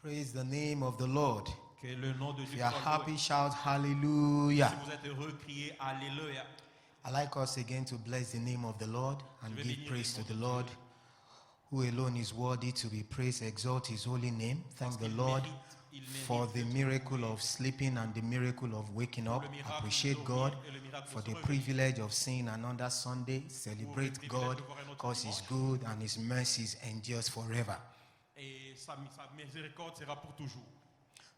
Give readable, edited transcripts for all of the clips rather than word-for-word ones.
Praise the name of the Lord. Que le nom de If Dieu you are soit happy, loué. shout hallelujah. Si vous êtes heureux, criez Alléluia. I like us again to bless the name of the Lord and Je vais give bénir praise le to nom the de Lord, Dieu. who alone is worthy to be praised, exalt his holy name. Thank Parce the qu'il Lord mérite for the d'être miracle loué. of sleeping and the miracle of waking Pour up. le miracle Appreciate de God dormir et le miracle de for se the réveiller. privilege of seeing another Sunday. Celebrate privilège God de voir un autre because he's dimanche. good and his mercies endures forever. Et sa miséricorde sera pour toujours.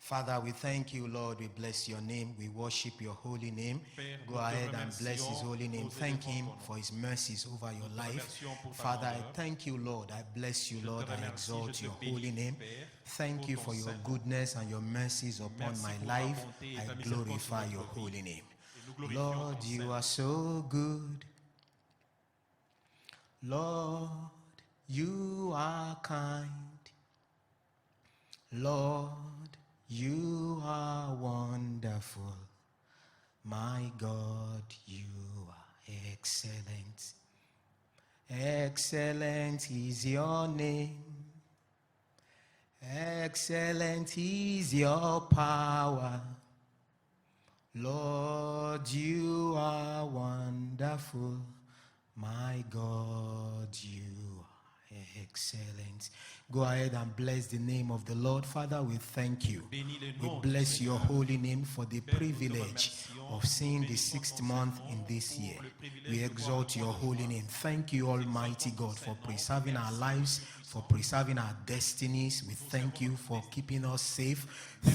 Father, we thank you, Lord. We bless your name. We worship your holy name. Père, Go nous te ahead and bless his remercions, holy name. nous Thank élevons him ton nom. for his mercies over your Nous te life. remercions pour ta Father, I grandeur. thank you, Lord. I bless you, Je te Lord. I remercie, exalt je te your bénis, holy name. Père, Thank pour you ton for your saint nom. goodness and your mercies upon Merci my pour ta life. bonté et ta I miséricorde glorify sur your notre vie. holy name. Et nous glorifions Lord, ton you Saint-Nom. are so good. Lord, you are kind. Lord, you are wonderful. My God, you are excellent. Excellent is your name. Excellent is your power. Lord, you are wonderful. My God, you are excellent. Go ahead and bless the name of the Lord. Father, we thank you. Bénis le We nom du bless your Seigneur. holy name for the Père, nous te privilege remercions. of seeing the Bénissons sixth ton month Saint-Nom in this pour year. le privilège We de voir exalt le your mois de holy juin. name. Thank you, Nous Almighty exaltons ton God, for Saint-Nom. preserving our Merci, lives, Dieu for puissant. preserving our destinies. We thank you for keeping us safe.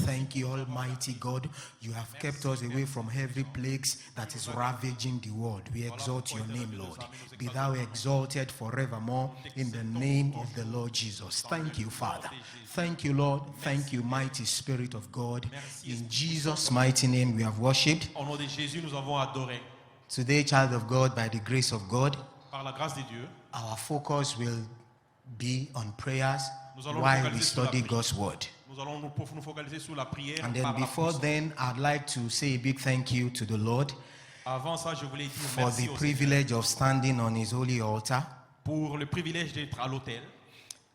Thank you, Almighty God. You have kept us away from every plague that is ravaging the world. We exalt your name, Lord. Be thou exalted forevermore in the name of the Lord Jesus. Thank you, Father. Thank you, Lord. Thank you, mighty Spirit of God. In Jesus' mighty name we have worshipped. Au nom de Jésus, nous avons adoré. Today, child of God, by the grace of God, Par la grâce de Dieu, our focus will be on prayers Nous allons while focaliser we sur la study prière. God's word. nous allons nous focaliser sur la prière. And then par la before puissance. then, I'd like to say a big thank you to the Lord Avant ça, je voulais dire for merci the au Seigneur privilege of standing on his holy altar. pour le privilège d'être à l'autel.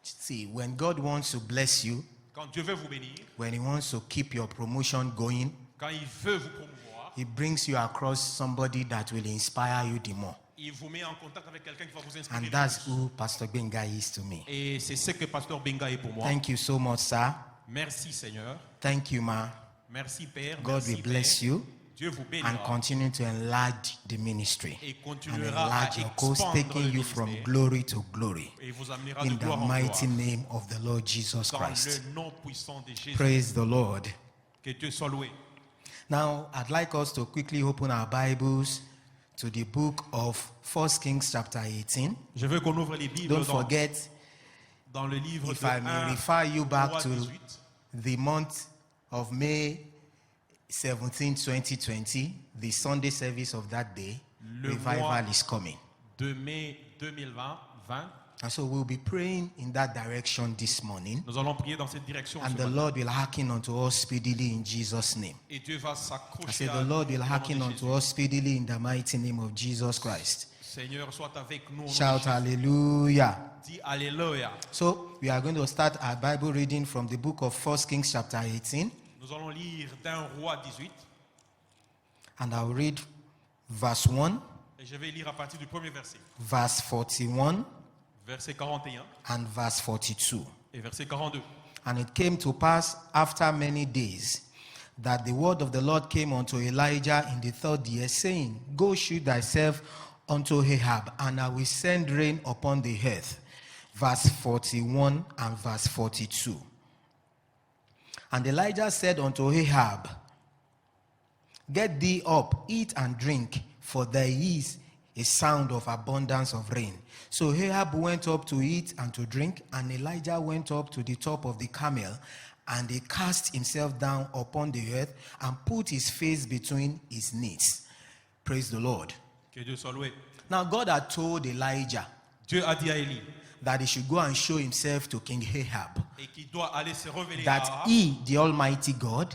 See, when God wants to bless you, Quand Dieu veut vous bénir, when he wants to keep your promotion going, quand il veut vous promouvoir, he brings you across somebody that will inspire you the more. il vous met en contact avec quelqu'un qui va vous inspirer. And le that's plus. who Pastor Benga is to me. Et c'est ce que Pasteur Benga est pour moi. Thank you so much, sir. Merci Seigneur. Thank you, ma. Merci Père. God Merci, will bless Père. you Dieu vous and bénira continue to enlarge the ministry et and continuera à enlarge your cause, expandre taking le you from ministère glory to glory. et vous amènera de In the gloire en mighty gloire. name of the Lord Jesus Dans Christ. le nom puissant de Jésus. Praise the Lord. Que Dieu soit loué. Now, I'd like us to quickly open our Bibles to the book of 1 Kings chapter 18. Je veux qu'on ouvre les Bibles Don't forget, dans le livre if de I may 1 refer you back Roi to 18, the month of May 17, 2020, the Sunday service of that day, Le revival mois is coming. de mai 2020. And so we'll be praying in that direction this morning. Nous allons prier dans cette direction. And ce the matin. Lord will hearken unto us speedily in Jesus' name. Et Dieu va I s'accrocher say à the Lord nous will au nom hearken de unto Jésus. us speedily in the mighty name of Jesus Christ. Seigneur, sois avec nous. au nom de Shout Jésus. hallelujah. Dis Alléluia. So we are going to start our Bible reading from the book of 1 Kings chapter 18. Nous allons lire d'un Roi 18. And I'll read verse 1, Et je vais lire à partir du premier verset. verse 41, Verset 41 and verse 42. et verset 42. And it came to pass after many days that the word of the Lord came unto Elijah in the third year, saying, Go shew thyself unto Ahab, and I will send rain upon the earth. Verse 41 and verse 42. And Elijah said unto Ahab, Get thee up, eat and drink, for there is a sound of abundance of rain. So Ahab went up to eat and to drink, and Elijah went up to the top of the Carmel, and he cast himself down upon the earth and put his face between his knees. Praise the Lord. Que Dieu soit loué. Now God had told Elijah Dieu a dit à Élie that he should go and show himself to King Ahab, et qu'il doit aller se révéler that à he, the Almighty God,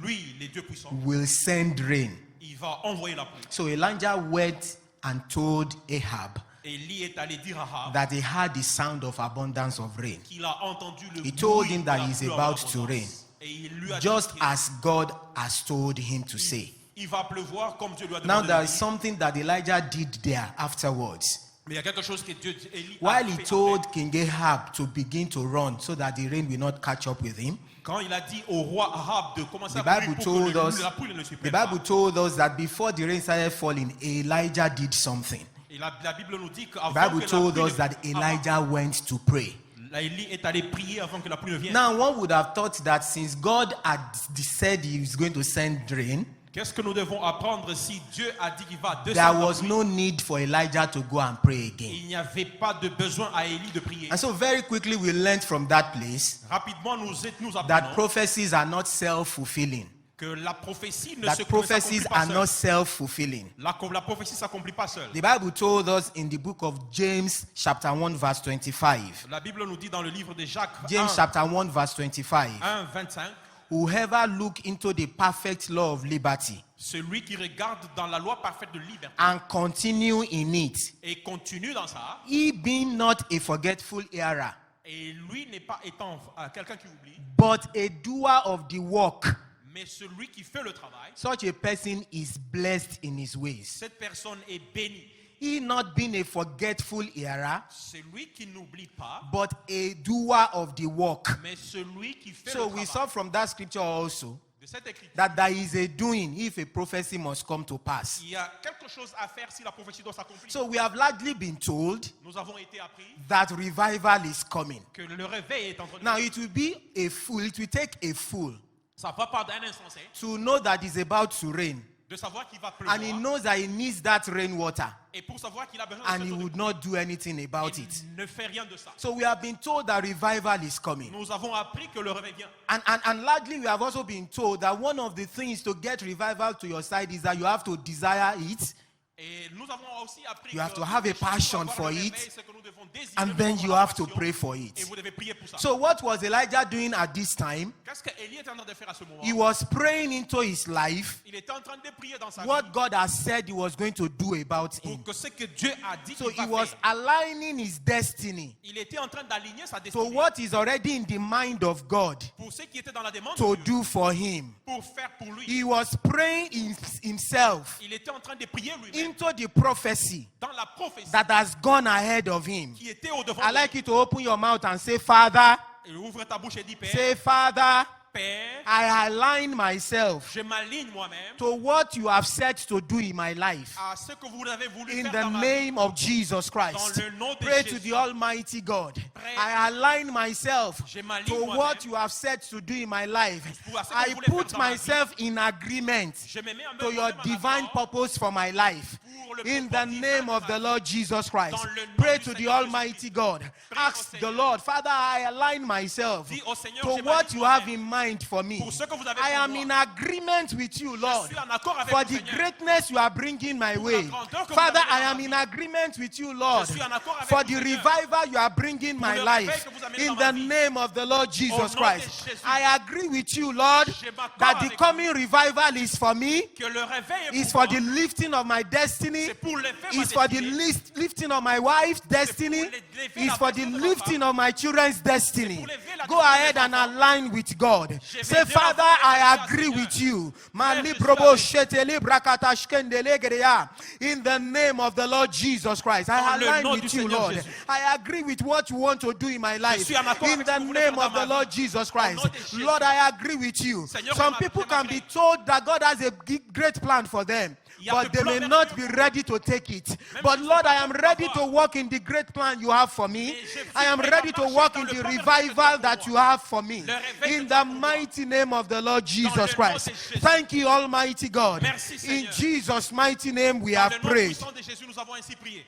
lui, les dieux puissants, will send rain. il va envoyer la pluie. So Elijah went and told Ahab Élie est allé dire à Ahab that he had the sound of abundance of rain, qu'il a entendu le He told bruit him de that la he's pluie en about to abondance. rain, Et il lui a just dit as God has told him to say. il va pleuvoir comme Dieu lui a Now demandé. there de is dire. something that Elijah did there afterwards. Mais il y a quelque chose que Dieu, Élie a While he fait told après. King Ahab to begin to run so that the rain will not catch up with him, Quand il a dit au roi Ahab de commencer the à prier Bible pour told que us, la pluie ne le the surprenne Bible pas. told us that before the rain started falling, Elijah did something. Et la Bible nous dit The qu'avant Bible que la told pluie us ne- that Elijah went to pray. Élie est allé prier avant que la pluie ne vienne. Now, one would have thought that since God had said he was going to send rain, Qu'est-ce que nous devons apprendre si Dieu a dit qu'il va there descendre la was pluie? no need for Elijah to go and pray again. Il n'y avait pas de besoin à Élie de prier. And so very quickly we learned from that place Rapidement, nous that apprenons prophecies are not self-fulfilling. que la prophétie ne That s'accomplit prophecies pas are seule. not self-fulfilling. La prophétie ne s'accomplit pas seule. The Bible told us in the book of James chapter 1 verse 25. La Bible nous dit dans le livre de Jacques James 1, chapter 1 verse 25. 1, 25, Whoever look into the perfect law of liberty celui qui regarde dans la loi parfaite de liberté and continue in it, et continue dans ça, he being not a forgetful hearer, et lui n'est pas étant quelqu'un qui oublie, but a doer of the work, mais celui qui fait le travail, such a person is blessed in his ways. cette personne est bénie. He not being a forgetful hearer, Celui qui n'oublie pas, but a doer of the work. mais celui qui fait So le we travail. saw from that scripture also De cette écriture, that there is a doing if a prophecy must come to pass. il y a quelque chose à faire si la prophétie doit s'accomplir. So we have largely been told Nous avons été appris that revival is coming. que le réveil est en train de... Now it will be a fool, it will take a fool Ça va pas d'un insensé to know that it's about to rain, de savoir qu'il va pleuvoir and he knows that he needs that rainwater, et pour savoir qu'il a besoin and de he cette eau would de not do anything about pluie, it. il ne fait rien de ça. So we have been told that revival is coming. Nous avons appris que le réveil vient. And largely we have also been told that one of the things to get revival to your side is that you have to desire it, Et nous avons aussi appris You have que to have a pour avoir passion le for réveil, it, c'est que nous devons désirer, and nous then devons you avoir have to passion, pray for et it. vous devez prier pour ça. So what was Elijah doing at this time? Qu'est-ce que Élie était en train de faire à ce moment? He was praying into his life Il était en train de prier dans sa what vie God has said he was going to do about pour him. que ce que Dieu a dit So qu'il he va was faire. aligning his destiny Il était en train d'aligner sa to destinée what is already in the mind of God pour ce qui était dans la demande to de Dieu, do for him. pour faire pour lui. He was praying himself Il était en train de prier lui-même into the prophecy dans la prophétie that has gone ahead of him. qui était au devant I de like lui. you to open your mouth and say, Father, Et ouvre ta bouche et dis, Père, say, Father, Père, I align myself je m'aligne moi-même to what you have said to do in my life. à ce que vous avez voulu In faire the dans ma vie. name of Jesus Christ. Dans le nom de Pray to Jésus. the Almighty God. Pray. I align myself Je m'aligne to moi-même what you have said to do in my life. pour ce que I vous voulez faire put dans ma vie. myself in agreement Je me mets en to your divine purpose for my life. pour le In the propos divin name de of ma the vie. Lord Jesus Christ. Dans le nom Pray du to the Seigneur Almighty God. Prie au Ask the Seigneur. Lord, Father, I align myself Dis au Seigneur, to je what m'aligne you have moi-même in mind for me. pour ce que vous avez I pour am moi. in agreement with you, Lord, Je suis en accord avec for le the Seigneur. greatness you are bringing my way. grandeur que vous Father, amenez I dans am ma in vie. agreement with you, Lord, Je suis en accord avec for le the Seigneur. revival you are bringing my le life. réveil que vous amenez In dans ma the vie. name of the Lord Jesus nom de Christ, Jésus. I agree with you, Lord, Je m'accorde that the avec coming revival is for me, Que le réveil est is pour for the moi. lifting of my destiny, C'est pour lever ma is for the destinée. lifting of my wife's destiny, lever is la for the personne de ma lifting of my children's destiny. pour lever la Go destinée ahead des and enfants. align with God. vais Say, dire Father, enfant, I Seigneur, agree Seigneur. with you. Frère, je suis Malibrobo avec shetele brakatashkendele gereya. In the name of the Lord Jesus Christ, I Dans le align nom with du you, Seigneur Lord. Jésus. I agree with what you want to do in my life. suis en accord In avec the ce que vous voulez name faire of dans the ma Lord vie. Jesus Au Christ, nom de Jésus. Lord, I agree with you. Seigneur, Some je people can be m'agrée. told that God has a great plan for them, Il y a but de they may plans not be merveilleux. ready to take it. Même But s'ils Lord, sont I pas am prêts ready pour to voir. walk in the great plan you have for me. Et je suis I am prêt ready à to marcher walk dans in le the plan revival merveilleux that pour you moi. have for me. Le réveil In que the tu as pour moi. mighty name of the Lord Jesus nom Christ. de Jésus. Thank you, Almighty God. Merci, In Seigneur. Jesus' mighty name we Dans have le nom prayed. puissant de Jésus, nous avons ainsi prié.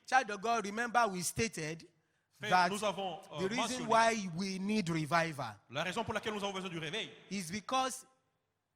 Child of God, remember we stated Frère, that nous avons the reason mentionné why we need revival la raison pour laquelle nous avons besoin du réveil. is because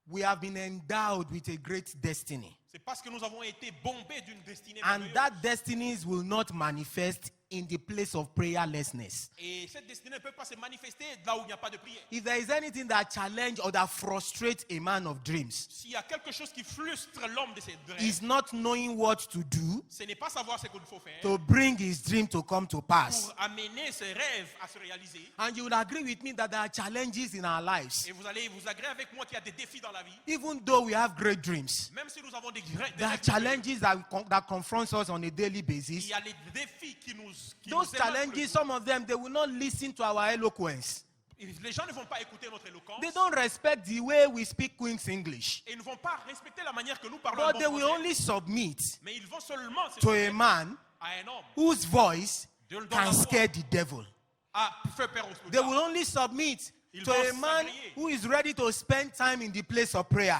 we have been endowed with a great destiny. C'est parce que nous avons été bombés d'une destinée And merveilleuse. that destinies will not manifest in the place of prayerlessness. Et cette destinée ne peut pas se manifester là où il n'y a pas de prière. If there is anything that challenges or that frustrates a man of dreams, S'il y a quelque chose qui frustre l'homme de ses rêves, is not knowing what to do ce n'est pas savoir ce qu'il faut faire to bring his dream to come to pass. pour amener ses rêves à se réaliser. And you will agree with me that there are challenges in our lives. Et vous allez vous agréer avec moi qu'il y a des défis dans la vie. Even though we have great dreams, Même si nous avons des there are rêves, challenges that confront us on a daily il basis. y a les défis qui nous Those émanent. challenges, some of them, they will not listen to our eloquence. Les gens ne vont pas écouter notre éloquence. They don't respect the way we speak Queen's English. Et ils ne vont pas respecter la manière que nous parlons. But bon they will français. only submit Mais ils vont seulement se to a soumettre man à un homme whose voice dont can la voix scare the devil. a fait peur aux They will spectateurs. only submit Ils to vont a man s'agréer. who is ready to spend time in the place of prayer.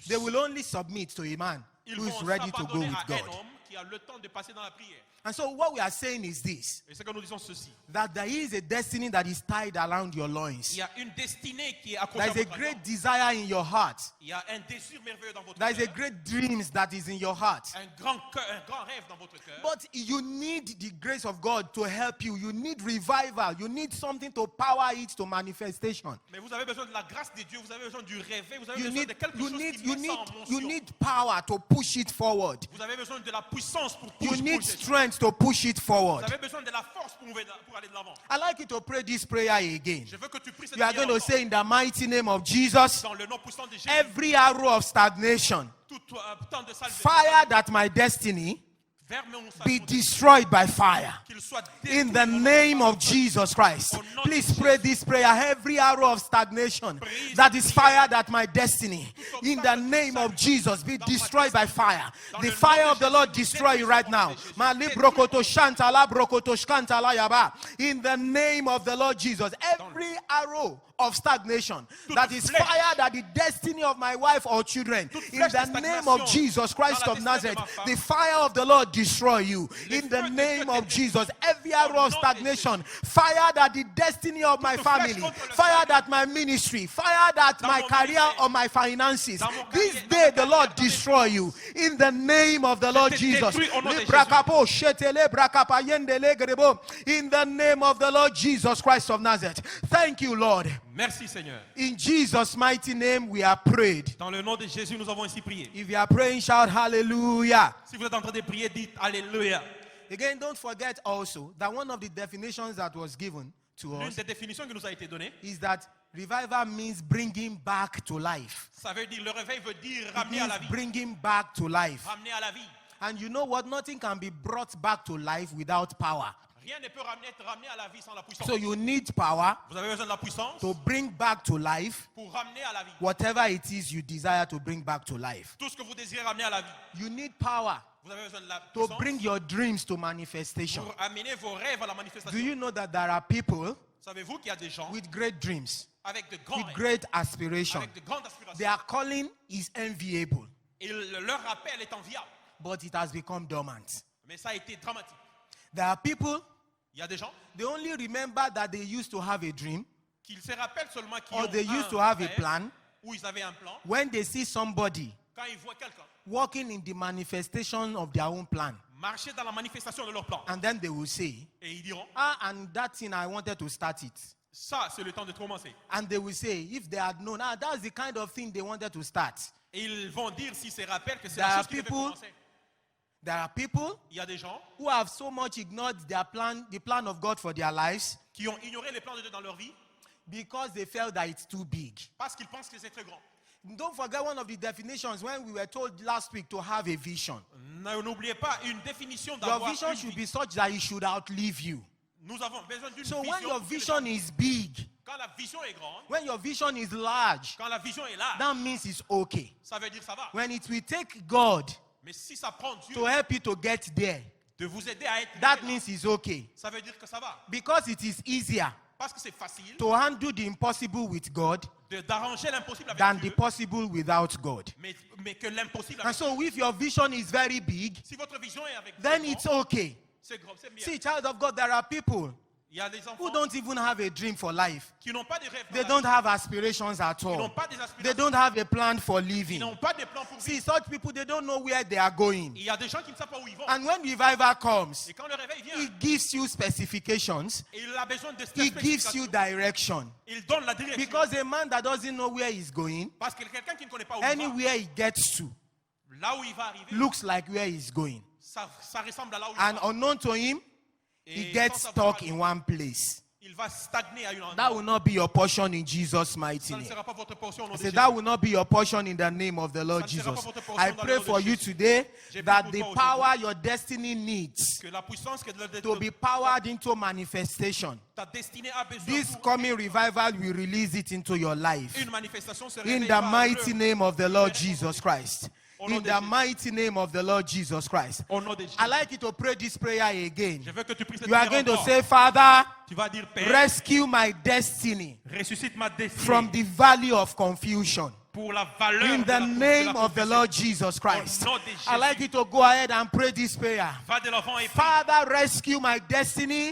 They will only submit to a man Ils who is vont ready to go s'abandonner with à un God. homme qui a le temps de passer dans la prière. And so what we are saying is this, Et c'est que nous disons ceci. that there is a destiny that is tied around your Il loins. y a une destinée qui est accrochée There à is a votre great cœur. desire in your heart. Il y a un désir merveilleux dans votre There is a cœur. great dreams that is in your heart. Un grand rêve dans votre cœur. But you need the grace of God to help you. You need revival. You need something to power it to manifestation. Mais vous avez besoin de la grâce de Dieu. Vous avez besoin du rêver. Vous avez You besoin need, de quelque you chose need, qui you met need, ça en you motion. need power to push it forward. Vous avez besoin de la puissance pour You pousser. need Vous strength to push it forward. avez besoin de la force pour aller de l'avant. I like you to pray this prayer again. Je veux que tu pries cette You are prière going to encore. say in the mighty name of Jesus, Dans le nom puissant de Jésus, every arrow of stagnation, tout temps de salve fire that my destiny vers mon be salut, destroyed by fire. qu'il soit In détruit the au nom name de of Jésus. Jesus Christ, please pray this prayer. Every arrow of stagnation that is fired at my destiny, in the name of Jesus, be destroyed by fire. The fire of the Lord destroy you right now. In the name of the Lord Jesus, every arrow of stagnation that is fired at the destiny of my wife or children, in the name of Jesus Christ of Nazareth, the fire of the Lord destroy you. In the name of Jesus, every arrow of stagnation fired at the destiny of my family, fired at my ministry, fired at my career or my finances, this day the Lord destroy you. In the name of the Lord Jesus. In the name of the Lord Jesus Christ of Nazareth. Thank you, Lord. Merci Seigneur. In Jesus' mighty name we are prayed. Dans le nom de Jésus, nous avons ainsi prié. If you are praying, shout hallelujah. Si vous êtes en train de prier, dites Alléluia. Again, don't forget also that one of the definitions that was given to L'une us des définitions qui nous a été donnée, is that revival means bringing back to life. ça veut dire, le réveil veut dire It ramener à means la vie. bringing back to life. Ramener à la vie. And you know what? Nothing can be brought back to life without power. Rien ne peut être ramené à la vie sans la puissance. So you need power Vous avez besoin de la puissance to bring back to life pour ramener à la vie. whatever it is you desire to bring back to life. Tout ce que vous désirez ramener à la vie. You need power Vous avez besoin de la to puissance bring your dreams to manifestation. pour amener vos rêves à la Do manifestation. you know that there are people Savez-vous qu'il y a des gens with great dreams, avec de grands with rêves, great aspirations? avec de grandes aspirations? Their calling is enviable, Et leur appel est enviable. but it has become dormant. Mais ça a été dramatique. There are people, Il y a des gens they only remember that they used to have a dream qui se rappellent seulement qu'ils or ont they used un to have a rêve, plan où ils avaient un plan. when they see somebody Quand ils voient quelqu'un walking in the manifestation of their own plan. marcher dans la manifestation de leur plan, And then they will say, et ils diront, and that thing, I wanted to start it. ça c'est le temps de commencer. And they will say, if they had known, that's the kind of thing they wanted to start. Et ils vont dire s'ils se rappellent que c'est There la are chose qui devait people- commencer. There are people Il y a des gens who have so much ignored their plan, the plan of God for their lives, qui ont ignoré les plans de Dieu dans leur vie because they felt that it's too big. parce qu'ils pensent que c'est très grand. Don't forget one of the definitions when we were told last week to have a vision. N'oubliez pas une définition Your d'avoir vision une should vie. be such that it should outlive you. Nous avons besoin d'une So vision. when your pour que les vision gens- is big, Quand la vision est grande, when your vision is large, quand la vision est là, that means it's okay. ça veut dire ça va. When it will take God Mais si ça prend Dieu to help you to get there, de vous aider à être that là, means it's okay. ça veut dire que ça va. Because it is easier Parce que c'est facile to handle the impossible with God d'arranger l'impossible avec than the Dieu, possible without God. mais que l'impossible And avec so if your vision is very big, Si votre vision est avec then Dieu, it's okay. c'est grand, c'est bien. See, child of God, there are people Il y a des who enfants don't even have a dream for life. qui n'ont pas de rêve. They don't have aspirations at Ils n'ont all. pas des They aspirations. don't have a plan for Ils living. n'ont pas de plans pour See, vivre. such people, they don't know where they are going. Il y a des gens qui ne savent pas où ils vont. And when revival comes, Et quand le réveil vient, He gives you specifications. il a besoin de He gives you spécifications. direction. Il donne la direction. Because a man that doesn't know where he's going, Parce que quelqu'un qui ne connaît pas où il va, anywhere he gets to, là où il va arriver, looks like where he's going. ça ressemble à là où And il va. unknown to him, Et he gets sans savoir, stuck in one place. il va stagner à une endroit. That will not be your portion in Jesus' mighty Ça ne name. sera pas votre portion au nom I de said, Jésus. that will not be your portion in the name of the Lord Ça ne sera pas Jesus. votre portion I dans le pray nom de for you Jésus. today J'ai prié that pour the toi power your destiny needs Que la puissance que to be powered into manifestation. ta destinée a besoin This pour coming revival will release it into your life. une manifestation se In the réveillera mighty le- name of the Lord Jesus Christ. Au nom In de the Jésus. mighty name of the Lord Jesus Christ. Au nom de Jésus. I like you to pray this prayer again. Je veux que tu pries cette You are prière going to encore. say, Father, Tu vas dire, Père, rescue my destiny ressuscite ma destinée from the valley of confusion. pour la valeur In de the la- name de la of the confusion. Lord Jesus Christ. Au nom de Jésus. I like you to go ahead and pray this prayer. Va de l'avant et prie. Father, rescue my destiny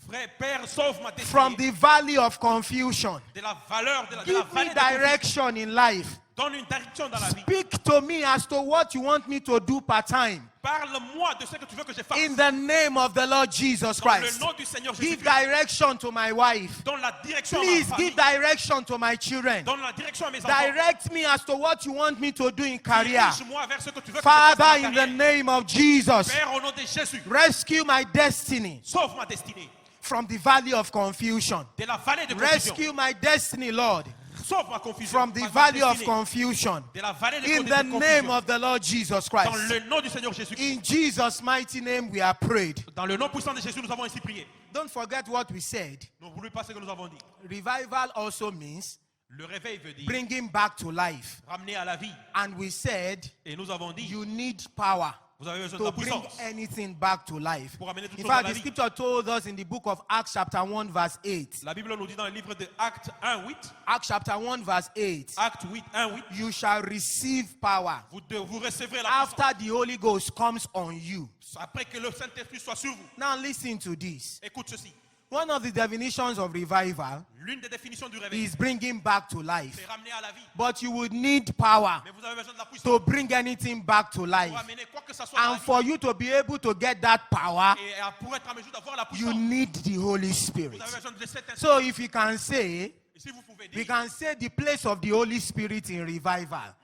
Frère, Père, sauve ma destinée from the valley of confusion. de la valeur de la Give me vallée de la confusion. direction in life. Donne une direction dans la vie. Speak to me as to what you want me to do part-time. Parle-moi de ce que tu veux que je fasse. In the name of the Lord Jesus Dans le Christ. nom du Seigneur Give Jésus-Christ. direction to my wife. Donne la direction à ma Please famille. give direction to my children. Donne la direction à mes enfants. Direct me as to what you want me to do in career. Dirige-moi vers ce que tu veux que je fasse dans Father, ma in the carrière. name of Jesus, Père, au nom de Jésus, rescue my destiny sauve ma destinée from the valley of confusion. de la vallée de confusion. Rescue my destiny, Lord, Sauve ma confusion. from the ma valley of destinée confusion. de la vallée de In the confusion. name of the Lord Jesus Dans Christ. le nom du Seigneur Jésus. In Jesus' mighty name we are prayed. Dans le nom puissant de Jésus, nous avons ainsi prié. Don't forget what we said. N'oubliez pas ce que nous avons dit. Revival also means Le réveil veut dire bringing back to life. ramener à la vie. And we said Et nous avons dit, you need power vous avez besoin de to la bring puissance. anything back to life. Pour amener toutes In choses fact, dans la the vie. scripture told us in the book of Acts chapter 1 verse 8. La Bible nous dit dans le livre de Actes 1:8, Acts chapter 1 verse 8. Actes 8:1:8, You shall receive power vous recevrez la puissance after the Holy Ghost comes on you. après que le Saint-Esprit soit sur vous. Now listen to this. Écoute ceci. One of the definitions of revival L'une des définitions du réveil, is bringing back to life. c'est ramener à la vie. But you would need power Mais vous avez besoin de la puissance to bring anything back to pour life. amener quoi que ça soit à la And vie. for you to be able to get that power, Et pour être en mesure d'avoir la you puissance, need the Holy Spirit. vous avez besoin de cet esprit. So if you can say, Et si vous pouvez we dire, can say the place of the Holy Spirit in revival.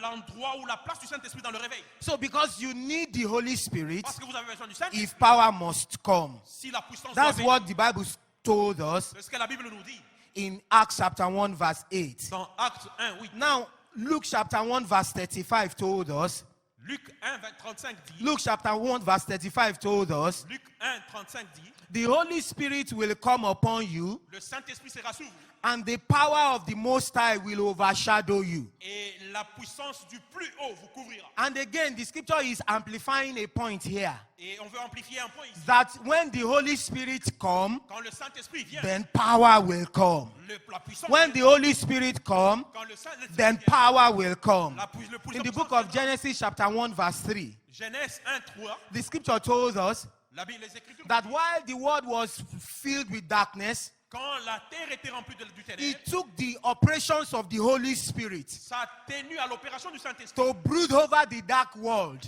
l'endroit ou la place du Saint-Esprit dans le réveil. So because you need the Holy Spirit, Parce que vous avez besoin du Saint-Esprit. if power must come. Si la puissance That's doit what the Bible told us c'est ce que la Bible nous dit in Acts chapter 1 verse 8. dans Actes 1:8. Now, Luke chapter 1 verse 35 told us, Luc 1:35 dit, Luke chapter 1 verse 35 told us, Luc 1:35 dit, the Holy Spirit will come upon you le Saint-Esprit sera sur vous and the power of the Most High will overshadow you. et la puissance du plus haut vous couvrira. And again, the scripture is amplifying a point here. Et on veut amplifier un point ici. That when the Holy Spirit come, Quand le Saint-Esprit vient, then power will come. la puissance When the Holy Spirit come, quand le Saint-Esprit then vient, power will come. le plus In the puissance book of viendra. Genesis chapter 1 verse 3, Genèse 1:3, the scripture told us la Bible, les Écritures, that while the world was filled with darkness, quand la terre était remplie du he ténèbre, took the operations of the Holy Spirit ça a tenu à l'opération du Saint-Esprit to brood over the dark world,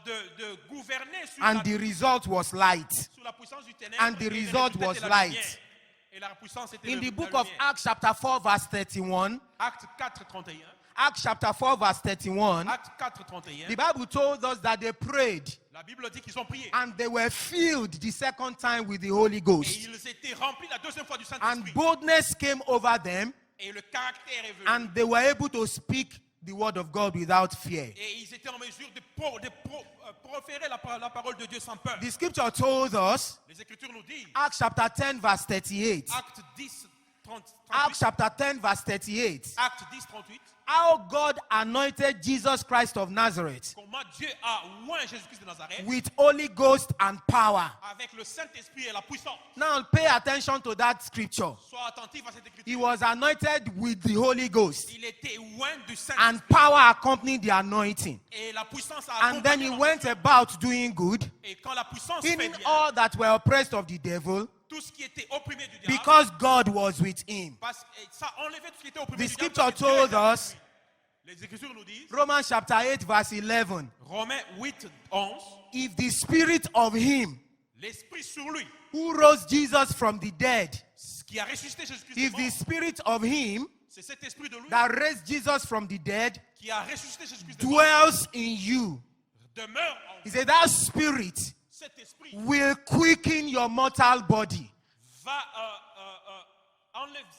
de gouverner sur, and the result was light. sur la puissance du ténèbre. And the et le result résultat was était la light. lumière. Et la puissance était In la the book lumière. of Acts chapter 4 verse 31, Acte 4:31. Acts chapter 4 verse 31, Acte 4:31. the Bible told us that they prayed La Bible dit qu'ils ont prié. and they were filled the second time with the Holy Et Ghost. ils étaient remplis la deuxième fois du And Saint-Esprit. boldness came over them, Et le caractère est venu. and they were able to speak the word of God without fear. Et ils étaient en mesure de proférer la parole de Dieu sans peur. The scripture told us, Les Écritures nous disent, Acts chapter 10 verse 38, Acte 10, 38, Acts chapter 10 verse 38, Acte 10, 38, how God anointed Jesus Christ of Nazareth comment Dieu a oint Jésus-Christ de Nazareth with Holy Ghost and power. avec le Saint-Esprit et la puissance. Now pay attention to that scripture. Sois attentif à cette He Écriture. was anointed with the Holy Ghost, Il était oint du Saint-Esprit and power accompanied the anointing. et la puissance a And then he accompagné went about doing good, et quand la puissance fait healing bien, all that were oppressed of the devil, tout ce qui était opprimé du diable, because God was with him. parce que ça enlevait tout ce qui était opprimé The du diable. scripture parce que Dieu told était avec us, lui. Les Écritures nous disent, Romans chapter 8, verse 11, Romains 8, 11, if the spirit of him l'esprit sur lui, who rose Jesus from the dead, ce qui a ressuscité Jésus-Christ if des the morts, spirit of him c'est cet esprit de lui that raised Jesus from the dead qui a ressuscité Jésus-Christ des morts, dwells in you, demeure en he vous. said that spirit Cet esprit will quicken your mortal body, va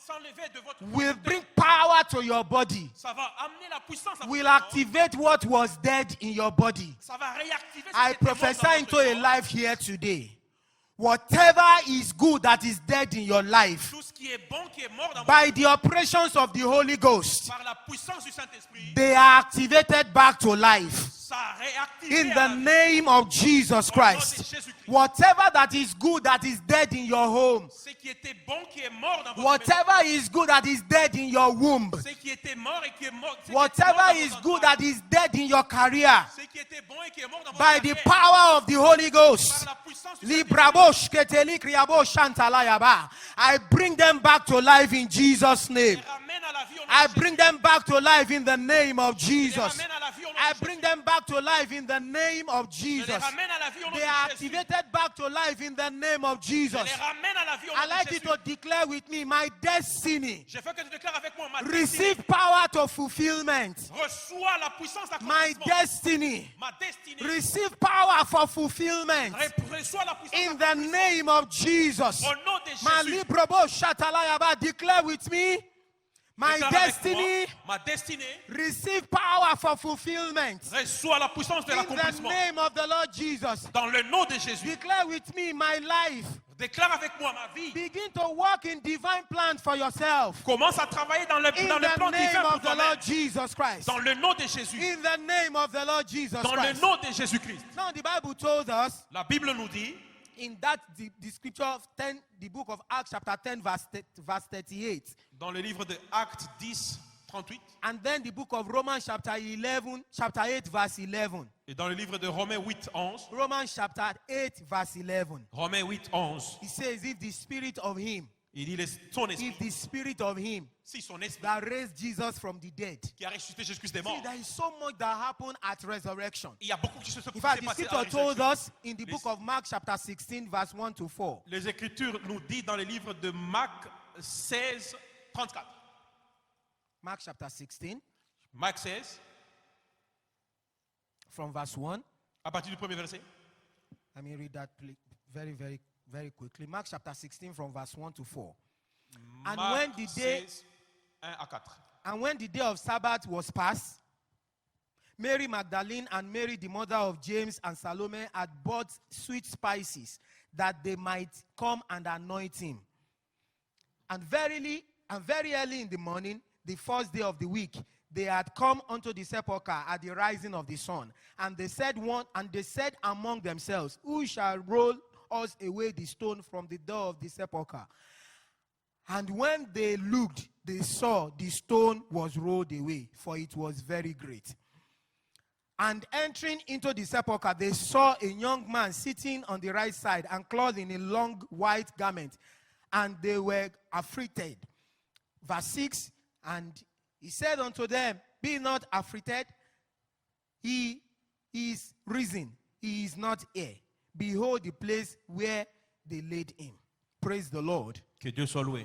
s'enlever de votre will volonté. bring power to your body, Ça va amener la puissance à will votre corps. activate what was dead in your body. Ça va réactiver ce I qui était mort dans prophesy votre into a corps. life here today. Whatever is good that is dead in your life, Tout ce qui est bon, qui est mort dans by votre the operations of the Holy Ghost, par la puissance du Saint-Esprit, they are activated back to life. ça a réactivé In à the la vie. name of Jesus Christ. Whatever that is good that is dead in your home, Ce qui était bon, qui est mort dans votre whatever is good that is dead in your womb, maison. Ce qui était mort et qui est mort. Ce qui était whatever mort dans is votre good entourage. that is dead in your career, Ce qui était bon et qui est mort dans votre by the carrière, power of the Holy par Ghost, la puissance du Saint-Esprit, Librabosh, Keteli, Kriabo, Shantalayaba, I bring them back to life in Jesus' name. les ramène à la vie au nom I de bring Jésus. them back to life in the name of Les Jesus. ramène à la vie au nom I de bring Jésus. them back to life in the name of Je les Jesus. ramène à la vie au nom They de are Jésus. activated back to life in the name of Je Jesus. les ramène à la vie au I nom de like you Jésus. to declare with me my destiny. Je veux que tu déclares avec moi ma destinée. Receive power to fulfillment. Reçois la puissance My d'accomplissement. destiny. Ma destinée. Receive power for fulfillment. Reçois la puissance In the d'accomplissement. name of Jesus. Au nom de Jésus. Maliprobo Shatalayaba. Declare with me my Déclare avec destiny. moi, ma destinée. Receive power for fulfillment. Reçois la puissance de In the l'accomplissement. name of the Lord Jesus. Dans le nom de Jésus. Declare with me my life. Déclare avec moi ma vie. Begin to walk in divine plan for yourself. Commence à travailler dans le In plan the name divin pour of the toi-même. Lord Jesus Christ. Dans le nom de Jésus. In the name of the Lord Jesus Dans le Christ. nom de Jésus-Christ. Now the Bible told us La Bible nous dit, in that the scripture of 10, the book of Acts chapter 10 verse 38, dans le livre de Actes 10, 38, and then the book of Romans chapter 8 verse 11. et dans le livre de Romains 8, 11, Romans chapter 8 verse 11. Romains 8, 11, He says, if the spirit of him, il dit son esprit, if the spirit of him si son esprit that raised Jesus from the dead. qui a ressuscité Jésus-Christ des See, morts. there is so much that happened at resurrection. Il y a beaucoup qui se sont In fact, the passé à la scripture told résurrection. us in the book of Mark chapter 16 verse 1 to 4. Les Écritures nous disent dans le livre de Marc 16, 34. Mark chapter 16 Marc 16, from verse 1. à partir du premier verset. Let me read that very quickly. Mark chapter 16 from verse 1 to 4. And Marc when the day 16, 1 à 4. And when the day of Sabbath was past, Mary Magdalene and Mary, the mother of James and Salome, had bought sweet spices that they might come and anoint him. And very early in the morning, the first day of the week, they had come unto the sepulchre at the rising of the sun. And they said among themselves, who shall roll us away the stone from the door of the sepulchre? And when they looked, they saw the stone was rolled away, for it was very great. And entering into the sepulchre, they saw a young man sitting on the right side and clothed in a long white garment. And they were affrighted. Verse 6, and he said unto them, be not affrighted. He is risen. He is not here. Behold the place where they laid him. Praise the Lord. Que Dieu soit loué.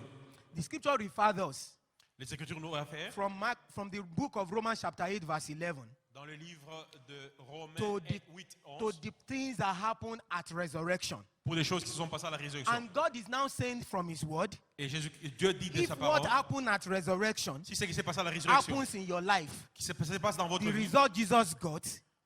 The scripture refers us Les Écritures nous réfèrent from the book of Romans chapter 8 verse 11 dans le livre de Romains to 8, to 11 the things that happen at resurrection. pour des choses qui se sont passées à la résurrection. And God is now saying from his word, Et Dieu dit de if sa what parole, happened at resurrection si ce qui s'est passé à la résurrection, happens in your life, qui se passe dans votre the vie, result Jesus got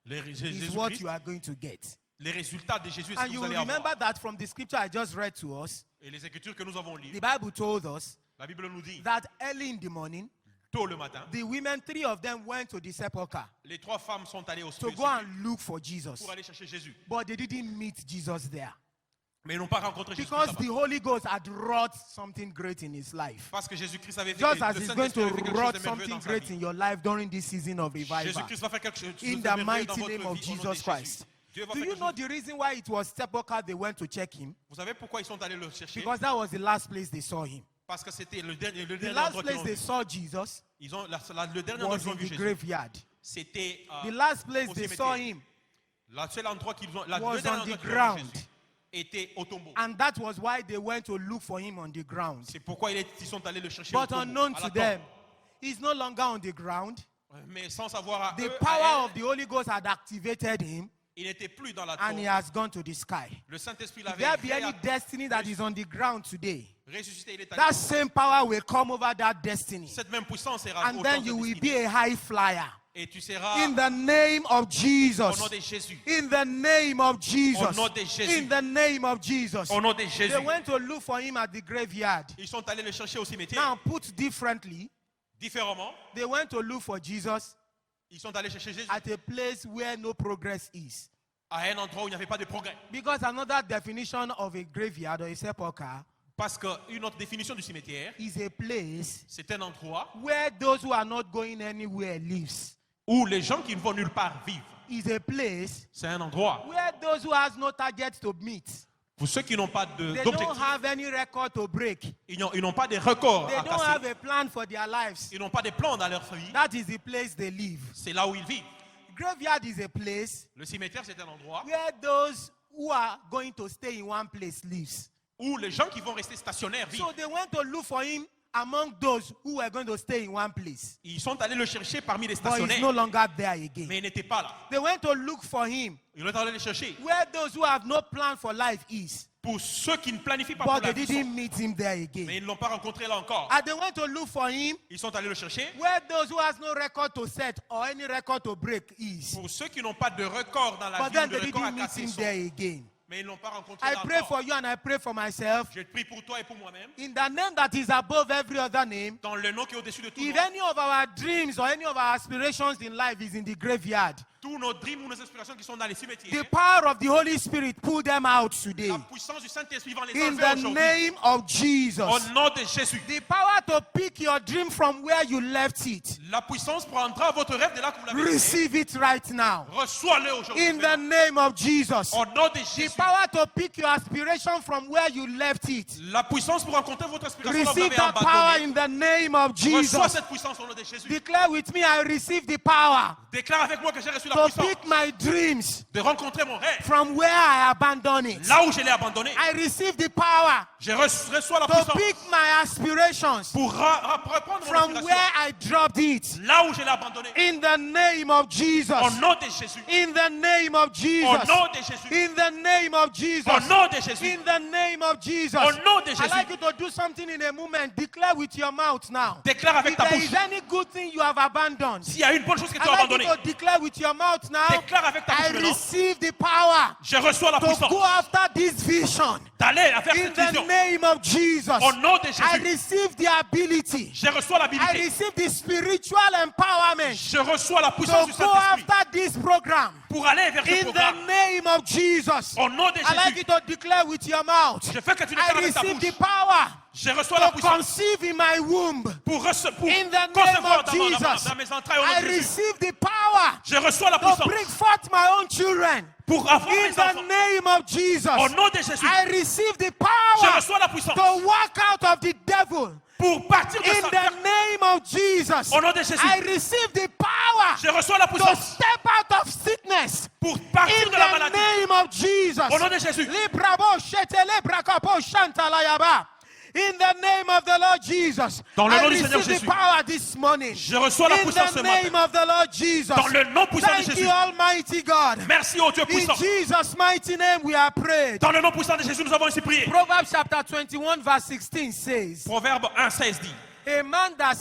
les, is what Jésus-Christ, you are going to get. les résultats de Jésus, c'est And que you vous allez remember avoir. that from the scripture I just read to us, Et les Écritures que nous avons lues, the Bible told us la Bible nous dit, that early in the morning, tôt le matin, the women, 3 of them went to the sepulchre les 3 femmes sont allées au to go sepulchre and look for Jesus. pour aller chercher Jésus. But they didn't meet Jesus there. Mais ils n'ont pas rencontré Jésus Because là-bas. the Holy Ghost had wrought something great in his life. Parce que Jésus-Christ avait fait Just le as he's going Saint-Esprit to avait fait quelque chose wrought de merveilleux something dans sa great vie. in your life during this season of revival. Jésus-Christ va faire quelque chose In de the merveilleux mighty dans votre name of vie au nom de Jesus Jésus. Christ. Dieu va Do faire you quelque know chose. the reason why it was sepulchre they went to check him? Vous savez pourquoi ils sont allés le chercher? Because that was the last place they saw him. Parce que c'était le dernier The endroit last qu'ils place ont they vu. saw Jesus Le dernier endroit was qu'ils ont in vu the Jésus, graveyard. c'était The last place au they cimetière. saw him Le seul endroit qu'ils ont, was le dernier on endroit the qu'ils ont vu ground. Jésus était au tombeau. And that was why they went to look for him on the ground. C'est pourquoi ils sont allés le chercher au But tombeau, unknown à la to tombe. them, he's no longer on the ground. Mais sans savoir à The eux, power à of elle, the Holy Ghost had activated him, il n'était plus dans la and tombe. he has gone to the sky. Le Saint-Esprit If l'avait there be any destiny that is on the ground today, ressuscité. Il est allé. that same power will come over that destiny. Cette même puissance sera And then you will be a high flyer. et tu seras In the name of au Jesus. nom de Jésus. In the name of Jesus. Au nom de Jésus. In the name of Jesus. Au nom de Jésus. They went to look for him at the graveyard. Ils sont allés le chercher au cimetière. Now, put differently, Différemment, they went to look for Jesus ils sont allés chercher Jésus at a place where no progress is. à un endroit où il n'y avait pas de progrès. Because another definition of a graveyard or a sepulchre Parce qu'une autre définition du cimetière, is a place c'est un endroit where those who are not going anywhere lives. où les gens qui ne vont nulle part vivent. Is a place C'est un endroit where those who has no target to meet. pour ceux qui n'ont pas They don't d'objectif. have any record to break. Ils n'ont pas de records They à don't have casser. a plan for their lives. Ils n'ont pas de plans dans leur vie. That is the place they live. C'est là où ils vivent. Graveyard is a place Le cimetière, c'est un endroit where those who are going to stay in one place lives. où les gens qui vont rester stationnaires vivent. So they went to look for him among those who were going to stay in one place. Ils sont allés le chercher parmi les But he's no stationnaires, longer there again. mais il n'était pas là. They went to look for him Ils sont allés le chercher where those who have no plan for life is. pour ceux qui ne planifient pas pour But la they vie. didn't meet him there Mais again. ils ne l'ont pas rencontré là encore. And they went to look for him Ils sont allés le chercher where those who has no record to set or any record to break is. pour ceux qui n'ont pas de record dans la But vie, then de they record à didn't meet casser him sont. there again. Mais ils ne l'ont pas rencontré I là pray encore. for you and I pray for myself. Je prie pour toi et pour moi-même. In the name that is above every other name, Dans le nom qui est au-dessus de tout if nom. any of our dreams or any of our aspirations in life is in the graveyard, Tous nos dreams ou nos inspirations qui sont dans les the cimetières. power of the Holy Spirit pull them out today. La puissance du Saint-Esprit va les In enlever the aujourd'hui. name of Au Jesus. nom de Jésus. The power to pick your dream from where you left it. La puissance prendra votre rêve de là que vous l'avez laissé. Receive it right now. Reçois-le aujourd'hui. In the name of Jesus. Au nom de The Jésus. power to pick your aspiration from where you left it. La puissance pour rencontrer votre inspiration là où vous Receive l'avez that power abandonné. in the name of Reçois Jesus. cette puissance au nom de Jésus. Declare with me, I receive the power Déclare avec moi que j'ai reçu la to puissance pick my dreams de rencontrer mon rêve from where I abandoned it. là où je l'ai abandonné. I receive the power Je reçois la to puissance pick my aspirations pour reprendre mon from inspiration where I dropped it. là où je l'ai abandonné. In the name of Jesus. Au nom de Jésus. In the name of Au Jesus. nom de Jésus. In the name of Jesus. Au nom de Jésus. In the name of Jesus. Au nom de I'd Jésus. like you to do something in a moment. Declare with your mouth now. Déclare avec If ta there bouche. is any good thing you have abandoned, S'il y a une bonne chose que tu I'd as like you abandonnée, to declare with your mouth now. déclare avec ta I bouche maintenant. receive the power Je reçois la to puissance go after this vision. d'aller vers In cette the vision. name of Jesus. Au nom de I Jésus. receive the ability. Je reçois I l'habilité. receive the spiritual empowerment Je reçois la puissance to du go Saint-Esprit after this program. pour aller vers ce In the programme. name of Jesus. Au nom de I'd like Jésus. you to declare with your mouth. Je fais que tu I déclares avec ta receive the bouche. power Je reçois la to puissance conceive in my womb. pour In the name concevoir of dans Jesus. dans mes entrailles au nom I de Jésus. receive the power Je reçois la to puissance bring forth my own children. pour avoir In mes the enfants. name of Jesus. Au nom de Jésus. I receive the Je power reçois la puissance to walk out of the devil. pour partir de In ça. the name of Jesus. Au nom de Jésus. I receive the power Je reçois la to puissance step out of sickness. pour partir In de la the maladie. name of Jesus. Au nom de Jésus. Librabo shete lebrakapo shantalayaba. In the name of the Lord Jesus. Dans le I nom du Seigneur receive the Jésus. power this morning. Je reçois la In puissance ce the name matin. of the Lord Jesus. Dans le nom puissant de Thank Jésus. you, Almighty God. Merci au Dieu In puissant. Jesus' mighty name we are prayed. Dans le nom puissant de Jésus, nous avons ainsi prié. Proverbs chapter 21 verse 16 says, Proverbe 1,16 dit, a man that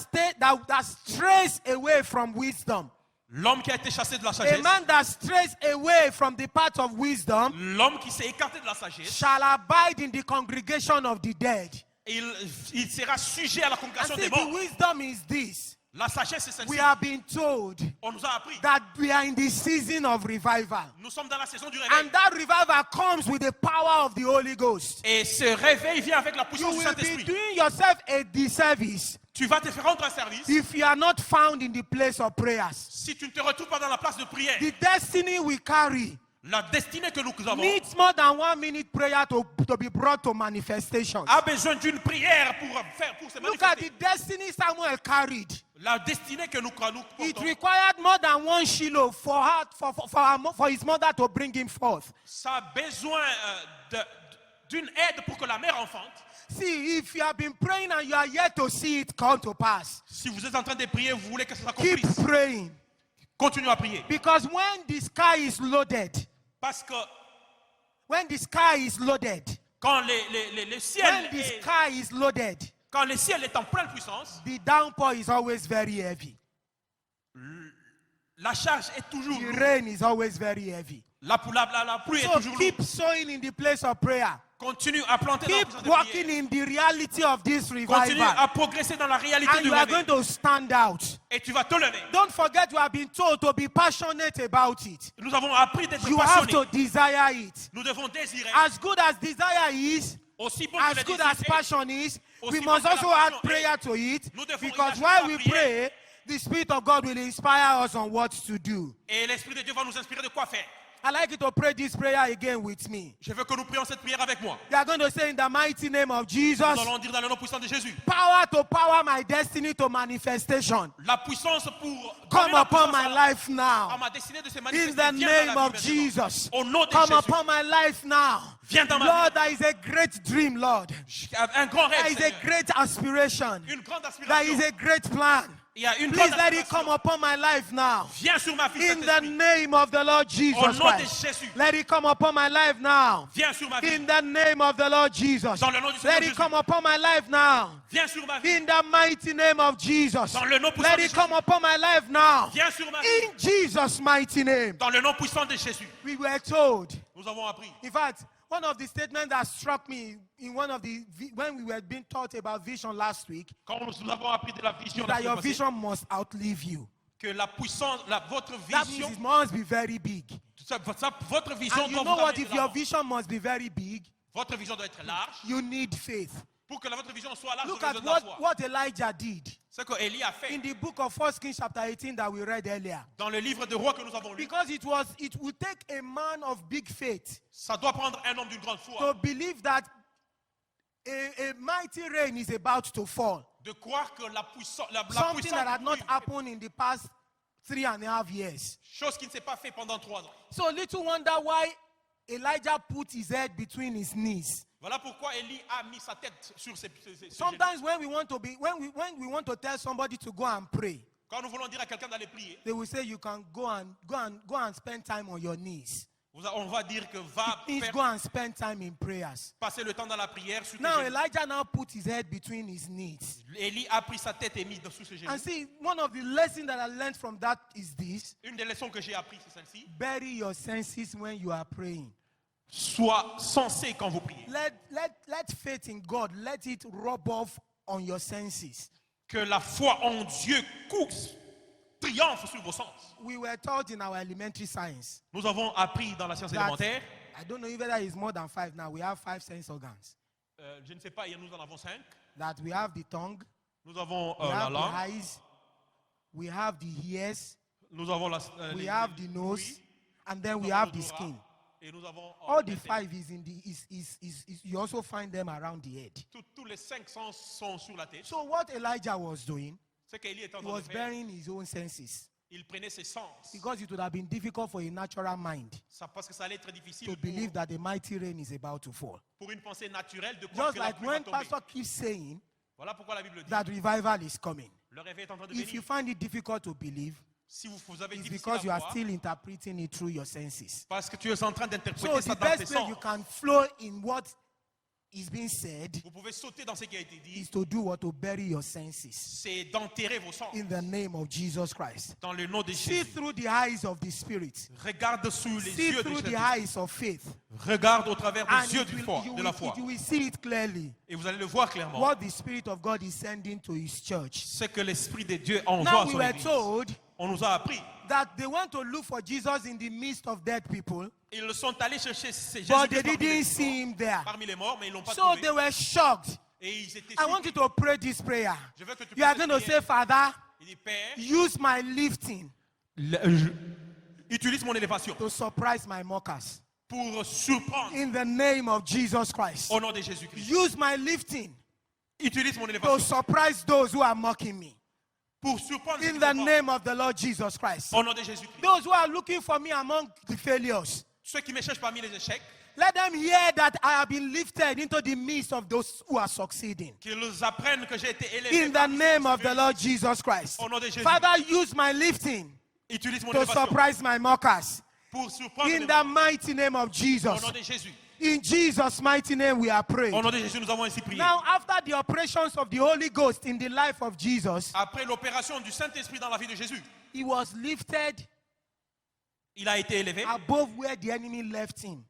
strays away from wisdom, l'homme qui a été chassé de la a sagesse, man that strays away from the path of wisdom l'homme qui s'est écarté de la sagesse, shall abide in the congregation of the dead. il sera sujet à la And congrégation see, des the morts. wisdom is this. La sagesse, c'est celle-ci. We have been told On nous a appris. that we are in the season of revival. Nous sommes dans la saison du réveil. And that revival comes with the power of the Holy Ghost. Et ce réveil vient avec la You puissance du will be Saint-Esprit. doing yourself a disservice Tu vas te faire rendre un service if you are not found in the place of prayers. si tu ne te retrouves pas dans la place de prière. The destiny we carry La destinée que nous avons needs more than 1 minute prayer to be brought to manifestation. a besoin d'une prière pour se Look at manifester. the destiny Samuel carried. La destinée que nous It portons, required more than 1 Shiloh for his mother to bring him forth. ça a besoin d'une aide pour que la mère enfante. See, if you have been praying and you are yet to see it come to pass, Si vous êtes en train de prier, vous voulez que ça keep s'accomplisse, praying. continuez à prier. Because when the sky is loaded, Parce que when the sky is loaded, quand le ciel when the est, sky is loaded, quand le ciel est en pleine puissance, the downpour is always very heavy. la charge est toujours The lourde. rain is always very heavy. La pluie est So toujours keep lourde. sowing in the place of prayer. Continue à planter dans la Keep puissance de walking prière. in the reality of this Continue revival. à progresser dans la réalité And du you are réveil. going to stand out. Et tu vas te lever. Don't forget you have been told to be passionate about it. Nous avons appris d'être You have to passionnés. desire it. Nous devons désirer. As good as desire is, Aussi bon que as le good désir as est, passion is, we Aussi must bon que also la add passion prayer to it. nous devons Because y while ajouter we la prière. pray, the Spirit of God will inspire us on what to do. Et l'Esprit de Dieu va nous inspirer de quoi faire. I'd like you to pray this prayer again with me. Je veux que nous prions cette prière avec moi. You are going to say in the mighty name of Jesus, Nous allons dire dans le nom puissant de Jésus. power to power my destiny to manifestation. La puissance pour Come donner la upon puissance my life à now. ma destinée de se In manifester. the Viens dans name la of vie maintenant. Jesus. Au nom de Come Jésus. upon my life now. Viens dans ma Lord, there is a great dream, Lord. vie. Un grand There rêve, is a Seigneur. great aspiration. Une grande There is aspiration. a great plan. Il y a une Please grande let it come aspiration. upon my life now. Viens sur ma vie, In the Saint-Esprit. name of the Lord Au Jesus nom de Christ. Jésus. Let it come upon my life now. Viens sur ma vie. In the name of the Lord Jesus. Dans le nom du Seigneur Let it Jésus. come upon my life now. Viens sur ma vie. In the mighty name of Jesus. Dans le nom puissant Let de it Jésus. come upon my life now. Viens sur ma vie. In Jesus' mighty name. Dans le nom puissant de Jésus. We were told. Nous avons appris. In fact, one of the statements that struck me in when we were being taught about vision last week, Quand nous avons appris de la vision, that la your semaine passée, vision must outlive you. que la puissance, votre That means vision, it must be very big. votre vision And you doit know vous what? amener If de your l'avant. vision must be very big, Votre vision doit être large. you need faith. Pour que votre vision soit large, Look vous avez at besoin de la foi. what Elijah did Ce que Élie a in fait the book of 1 Kings chapter 18 that we read earlier. dans le livre de rois que nous avons lu. Because it would take a man of big faith Ça doit prendre un homme d'une grande foi to believe that a mighty rain is about to fall. de croire que la puissance, la Something puissance that had du not pluie, happened in the past 3.5 years. chose qui ne s'est pas fait pendant 3 ans. So little wonder why Elijah put his head between his knees. Voilà pourquoi Élie a mis sa tête sur ses genoux. Sometimes when we want to tell somebody to go and pray, Quand nous voulons dire à quelqu'un d'aller prier, they will say you can go and spend time on your knees. on va dire que va Please go and spend time in prayers. passer le temps dans la prière sur tes Now genoux. Elijah now put his head between his knees. Élie a pris sa tête et mis sous ses genoux. And see, one of the lessons that I learned from that is this: Une des leçons que j'ai apprises, c'est celle-ci. bury your senses when you are praying. Sois sensé quand vous priez. Let faith in God, let it rub off on your senses. Que la foi en Dieu triomphe sur vos sens. We were taught in our elementary science. Nous avons appris dans la science That, élémentaire, I don't know if that is more than 5 now. We have 5 sense organs. je ne sais pas, nous en avons 5. That we have the tongue, Nous avons we la have the langue, eyes, we have the ears, nous avons we les- have the les nose, ouïes, and then we nous have avons the l'odorat, skin. et nous avons All the l'intestin. 5 is in the you also find them around the head. Tous les 5 sens sont sur la tête. So what Elijah was doing, Ce qu'Élie est en he train was de faire, burying his own senses. il prenait ses sens. Because it would have been difficult for a natural mind Parce que ça allait être difficile to believe that a mighty rain is about to fall. pour une pensée naturelle de croire Just que la like pluie va when tomber. Pastor keeps saying Voilà pourquoi la Bible dit that revival is coming. le réveil est en train de If you venir. find it difficult to believe, Si vous avez it's difficile because you à are voir, still interpreting it through your senses. parce que tu es en train So d'interpréter ça the dans tes best way sens. you can flow in what is being said Vous pouvez sauter dans ce qui a été dit. is to do what? To bury your senses. C'est d'enterrer vos sens In the name of Jesus Christ. dans le nom de See Jésus. through the eyes of the Spirit. Regarde sous les See yeux de through the Jésus. eyes of faith. Regarde au travers And des yeux it du will- foi, you de la will- foi. you will see it clearly. Et vous allez le voir clairement. What the Spirit of God is sending to His church. C'est que l'Esprit de Dieu envoie Now à we son were Église. told On nous a appris. that they went to look for Jesus in the midst of dead people, Ils sont allés chercher Jésus but they parmi didn't les see morts, Him there. parmi les morts, mais ils l'ont pas So trouvé. they were shocked. Et ils étaient I want you surpris. to pray this prayer. Je veux que tu You are pries going to cette say, prière. Father, Il dit, Père, use my lifting Utilise mon élévation to surprise my mockers. pour surprendre In the name of Jesus Christ. au nom de Jésus-Christ. Use my lifting Utilise mon to élévation surprise those who are mocking me. pour surprendre ceux In qui the me moquent. name of the Lord Jesus Christ. Au nom de Jésus-Christ. Those who are looking for me among the failures, Ceux qui me cherchent parmi les échecs, let them hear that I have been lifted into the midst of those who are succeeding. qu'ils apprennent que j'ai été élevé. In the name of the Lord Jesus Christ. Au nom de Jésus. Father, use my lifting Utilise mon to élévation surprise my mockers. pour surprendre In les the mighty name of Au Jesus. nom de Jésus. In Jesus' mighty name we are praying. Au nom de Jésus, nous avons ainsi prié. Now, after the operations of the Holy Ghost in the life of Jesus, Après l'opération du Saint-Esprit dans la vie de Jésus, he was lifted il a été élevé above where the enemy left him.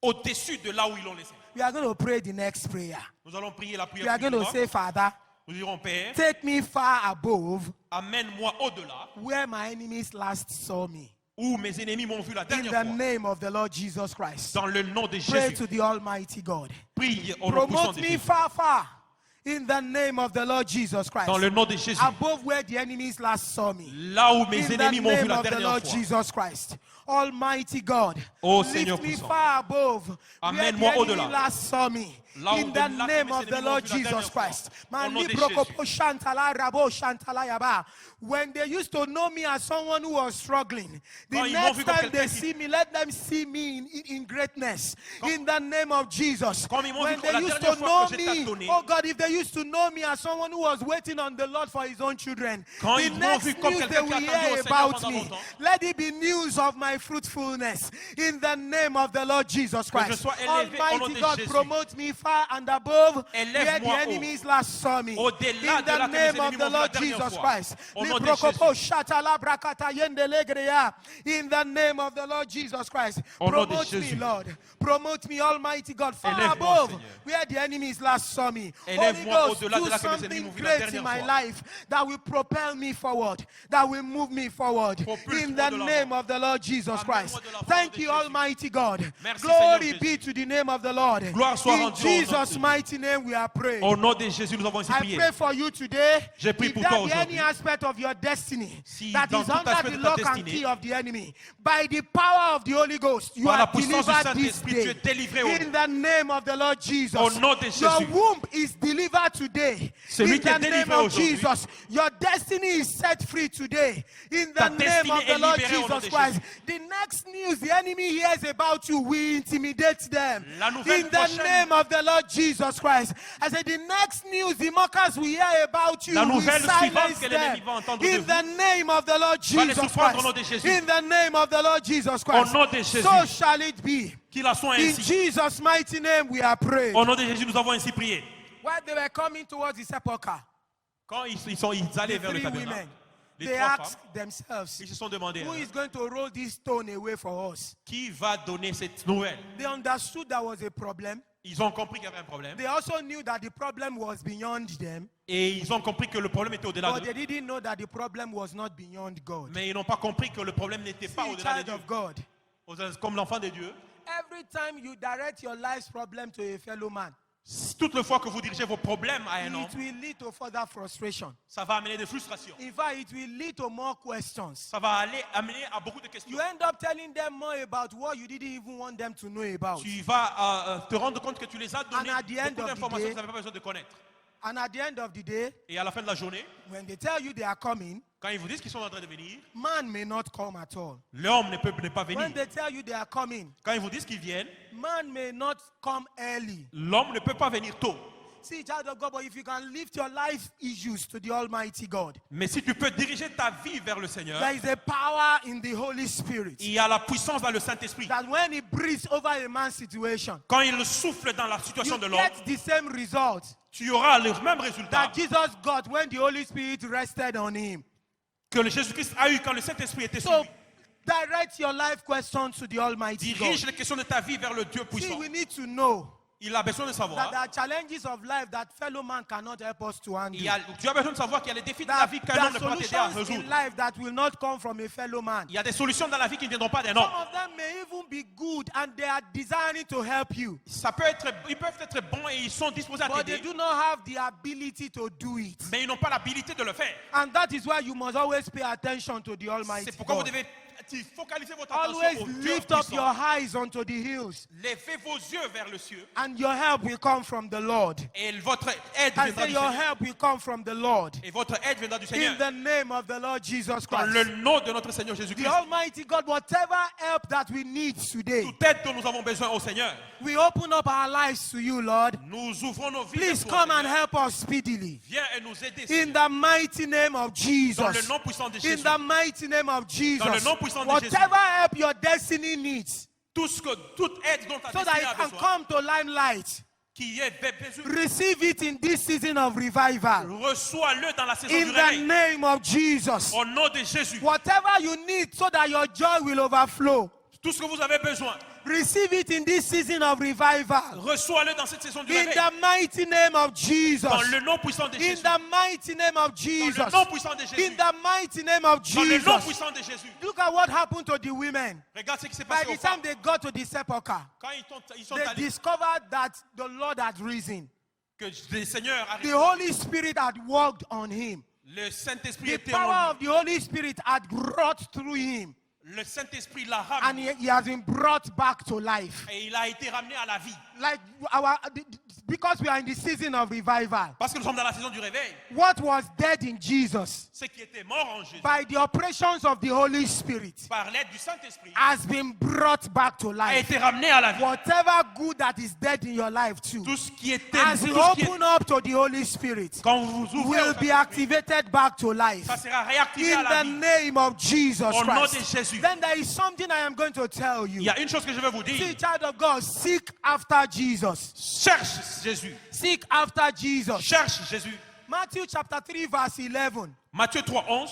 au-dessus de là où ils l'ont laissé. We are going to pray the next prayer. Nous allons prier la We are prière going to suivante. say, Father, Nous dirons, Père, take me far above amène-moi au-delà where my enemies last saw me. où mes ennemis m'ont vu la In dernière the fois. name of the Lord Jesus Christ. Dans le nom de Pray Jésus, to the Almighty God. prie au nom puissant Promote de me Jésus. far, far. In the name of the Lord Jesus Christ. Dans le nom de Jésus, Above where the enemies last saw me. là où mes In the ennemis m'ont vu name la of the dernière Lord fois. Jesus Christ. Almighty God. Ô Lift Seigneur me puissant. far above where the Amène-moi enemy au-delà. last saw me. Là où In the là que name mes of the ennemis m'ont Lord vu la Jesus dernière fois. Christ. Au nom de Malibroko Jésus. shantala rabo shantala yaba. When they used to know me as someone who was struggling, the Quand ils m'ont next vu comme time they quelqu'un qui- see me, let them see me in greatness. In the name of Jesus. Quand ils m'ont When vu they la used dernière to fois know que j'ai me, tâtonné. oh God, if they used to know me as someone who was waiting on the Lord for his own children, Quand the ils m'ont next vu comme news they quelqu'un qui will a attendu hear au Seigneur about pendant me, longtemps. let it be news of my fruitfulness. In the name of the Lord Jesus Que je Christ. sois élevé au nom Almighty de God, Jésus. promote me far and above where the Élève-moi haut. enemies last saw me. Au-delà In de là the que mes name ennemis of the m'ont vu la Lord dernière Jesus fois. Christ. Au nom de Librokopo Jésus. shatala brakata yendelegreya. In the name of the Lord Jesus Christ. Au nom de Promote me, Jésus. Lord. Promote me, Almighty God, far Élève-moi, above Seigneur. where the enemies last saw me. Holy Élève-moi Ghost, au-delà de do là que mes ennemis something m'ont vu la great in dernière my fois. life that will propel me forward, that will move me forward. Propulse-moi In de the l'avant. name of the Lord Jesus Christ. Amène-moi de l'avant Thank de you, Jésus. Almighty God. Merci, Glory Seigneur be Jésus. to the name of the Lord. Gloire soit In rendue au nom de Jesus' Jésus. mighty name we are praying. Au nom de Jésus, nous avons ainsi I prié. pray for you today. Je prie If pour there toi be any aujourd'hui. aspect of your destiny Si that dans is tout under aspect the de ta lock and destinée, key of the enemy, by the power of the Holy Ghost, you par la are puissance du delivered this Saint-Esprit, tu day. es délivré au In the name of the Lord Jesus. Au nom de Your Jésus. womb is delivered today. Celui In qui est the name délivré of aujourd'hui. Jesus. Your destiny is set free today. In the Ta name destinée of the est Lord libérée au nom Jesus de Christ. Jésus. The next news the enemy hears about you, we intimidate them. La nouvelle In the prochaine- name of the Lord Jesus Christ. I said the next news the mockers will hear about you, La we nouvelle silence suivante que them. l'ennemi va entendre de In vous the name of the Lord va les Jesus surprendre au nom Christ. de Jésus. In the name of the Lord Jesus Christ. nom de Jésus. So shall it be. Qu'il en soit In ainsi. Jesus' mighty name we are praying. Au nom de Jésus, nous avons ainsi prié. While they were coming towards the sepulchre, Quand ils allaient the vers le three tabernacle, women, les they trois asked femmes, themselves, ils se sont demandé, who is going to roll this stone away for us? qui va donner cette nouvelle? They understood there was a problem. Ils ont compris qu'il y avait un problème. They also knew that the problem was beyond them, Et ils ont compris que le problème était au-delà but d'eux. they didn't know that the problem was not beyond God. Mais ils n'ont pas compris que le problème n'était pas See, au-delà de child Dieu. of God, Comme l'enfant de Dieu, every time you direct your life's problem to a fellow man, toute le fois que vous dirigez vos problèmes à un homme, it will lead to further frustration. ça va amener des frustrations. In fact, it will lead to more questions. Ça va amener à beaucoup de questions. You end up telling them more about what you didn't even want them to know about. Tu vas te rendre compte que tu les as donné And at the end beaucoup of the d'informations day- que tu n'avais pas besoin de connaître. And at the end of the day, Et à la fin de la journée, when they tell you they are coming, quand ils vous disent qu'ils sont en train de venir, man may not come at all. l'homme ne peut pas venir. When they tell you they are coming, Quand ils vous disent qu'ils viennent, man may not come early. l'homme ne peut pas venir tôt. See, child of God, but if you can lift your life issues to the Almighty God, Mais si tu peux diriger ta vie vers le Seigneur, there is a power in the Holy Spirit il y a la puissance dans le Saint-Esprit. that when He breathes over a man's situation, Quand il souffle dans la situation you de l'homme, get the same result tu auras le même résultat that Jesus got when the Holy Spirit rested on Him. que le Jésus-Christ a eu quand le Saint-Esprit était sur So, lui. direct your life questions to the Almighty God. Dirige les questions de ta vie vers le Dieu See, puissant. we need to know Il a besoin de that savoir. there are challenges of life that fellow man cannot help us to handle. Tu as besoin de savoir qu'il y a les défis de la That vie qu'un there homme are ne peut pas t'aider à solutions in résoudre. life that will not come from a fellow man. Il y a des solutions dans la vie qui ne viendront pas d'un Some homme. of them may even be good and they are desiring to help you, Ils peuvent être bons et ils sont disposés à but they t'aider, do not have the ability to do it. mais ils n'ont pas l'habilité de le faire. And that is why you must always pay attention to the Almighty C'est pourquoi vous God. devez focalisez votre attention Always au Dieu lift up puissant. your eyes onto the hills, Levez vos yeux vers le ciel and your help will come from the Lord. et votre aide I viendra say du your Seigneur. help will come from the Lord. Et votre aide viendra du In Seigneur. the name of the Lord Jesus Dans le Christ. nom de notre Seigneur The Jésus-Christ. Almighty God, whatever help that we need today, Toute aide dont nous avons besoin au Seigneur. we open up our lives to you, Lord. Nous ouvrons nos vies. Please vers toi, come and Seigneur. help us speedily. Viens et nous aider. In Seigneur. the mighty name of Dans le Jesus. nom puissant de In Jésus. the mighty name of Jesus. Dans le nom puissant de Whatever help your destiny needs, Toute aide dont ta so that destinée it a can besoin. come to limelight. Qui est besoin. Receive it in this season of revival. Reçois-le dans la saison In du the réveil. name of Jesus. Au nom de Jésus. Whatever you need so that your joy will overflow. Tout ce que vous avez besoin. Receive it in this season of revival. Reçois-le dans cette saison du In réveil. the mighty name of Jesus. Dans le nom puissant de In Jésus. the mighty name of Dans Jesus. le nom puissant de In Jésus. the mighty name of Dans le nom Jesus. puissant de Jésus. Look at what happened to the women. Regarde ce qui s'est By passé the aux time femmes. they got to the sepulchre, Quand ils sont they allés, discovered that the Lord had risen. que le Seigneur The arrive. Holy Spirit had worked on him. Le Saint-Esprit The était en power lui. of the Holy Spirit had wrought through him. Le Saint-Esprit l'a And ramené. he has been brought back to life. Et il a été ramené à la vie. Like because we are in the season of revival. Parce que nous sommes dans la saison du réveil. What was dead in Jesus, Ce qui était mort en Jésus, by the operations of the Holy Spirit, par l'aide du Saint-Esprit, has been brought back to a life. été ramené à la vie. Whatever good that is dead in your life too, Tout ce qui était, as tout you ce qui est- open up to the Holy Spirit, quand vous vous ouvrez, will au be Saint-Esprit, activated back to life. ça sera réactivé à In la the vie. name of Jesus Au nom de Christ. Jésus. Then there is something I am going to tell Il you. y a une chose que je veux vous See, dire. child of God, seek after Jesus. Cherche Jésus. Seek after Jesus. Cherche Jésus. Matthew chapter 3 verse 11. Matthieu 3:11.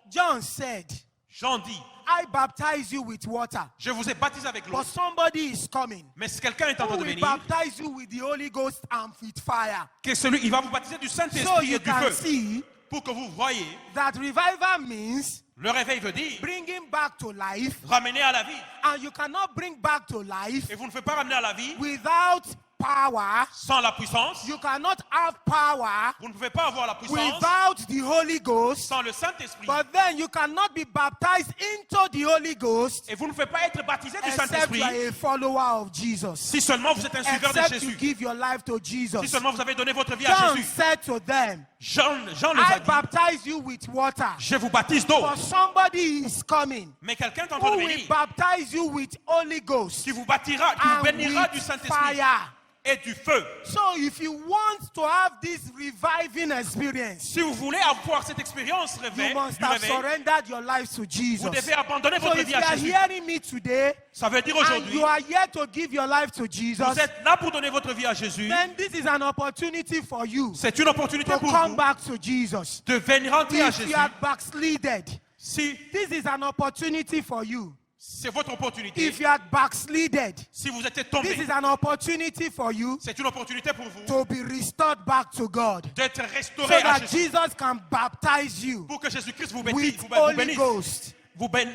John said, Jean dit, I baptize you with water, je vous ai baptisé avec l'eau. but somebody is coming Mais si quelqu'un est en train who de will venir, baptize you with the Holy Ghost and with fire. que celui, il va vous baptiser du So Saint-Esprit you et du can feu. see Pour que vous voyez, that revival means le réveil veut dire bringing back to life, ramener à la vie. and you cannot bring back to life Et vous ne pouvez pas ramener à la vie without power. sans la puissance. You cannot have power Vous ne pouvez pas avoir la puissance without the Holy Ghost. sans le Saint-Esprit. But then you cannot be baptized into the Holy Ghost Et vous ne pouvez pas être baptisé du except Saint-Esprit you are a follower of Jesus. si seulement vous êtes un suiveur de Except you Jésus. give your life to Si Jesus. seulement vous avez donné votre vie à John Jésus. said to them, Jean les I a dit, baptize you with water, je vous baptise d'eau. but somebody is coming Mais quelqu'un est en train who de will venir baptize you with Holy Ghost qui vous bâtira, qui vous and bénira du with Saint-Esprit fire. et du feu. So if you want to have this reviving experience, Si vous voulez avoir cette expérience you réveil, must du have réveil, surrendered your life to vous Jesus. devez abandonner So votre if vie you à are Jésus. hearing me today Ça veut dire and aujourd'hui, you are here to give your life to Jesus, vous êtes là pour donner votre vie à Jésus. then this is an opportunity for you C'est une opportunité to pour come vous back to Jesus. de venir rentrer à If Jésus. you are backslided, Si this is an opportunity for you. c'est votre opportunité, If you are backslided, si vous êtes this tombé, is an opportunity for you c'est une opportunité pour vous to be restored back to God, d'être so restauré à that Jésus. Jesus can baptize you Pour que Jésus-Christ vous with bénisse, Holy Ghost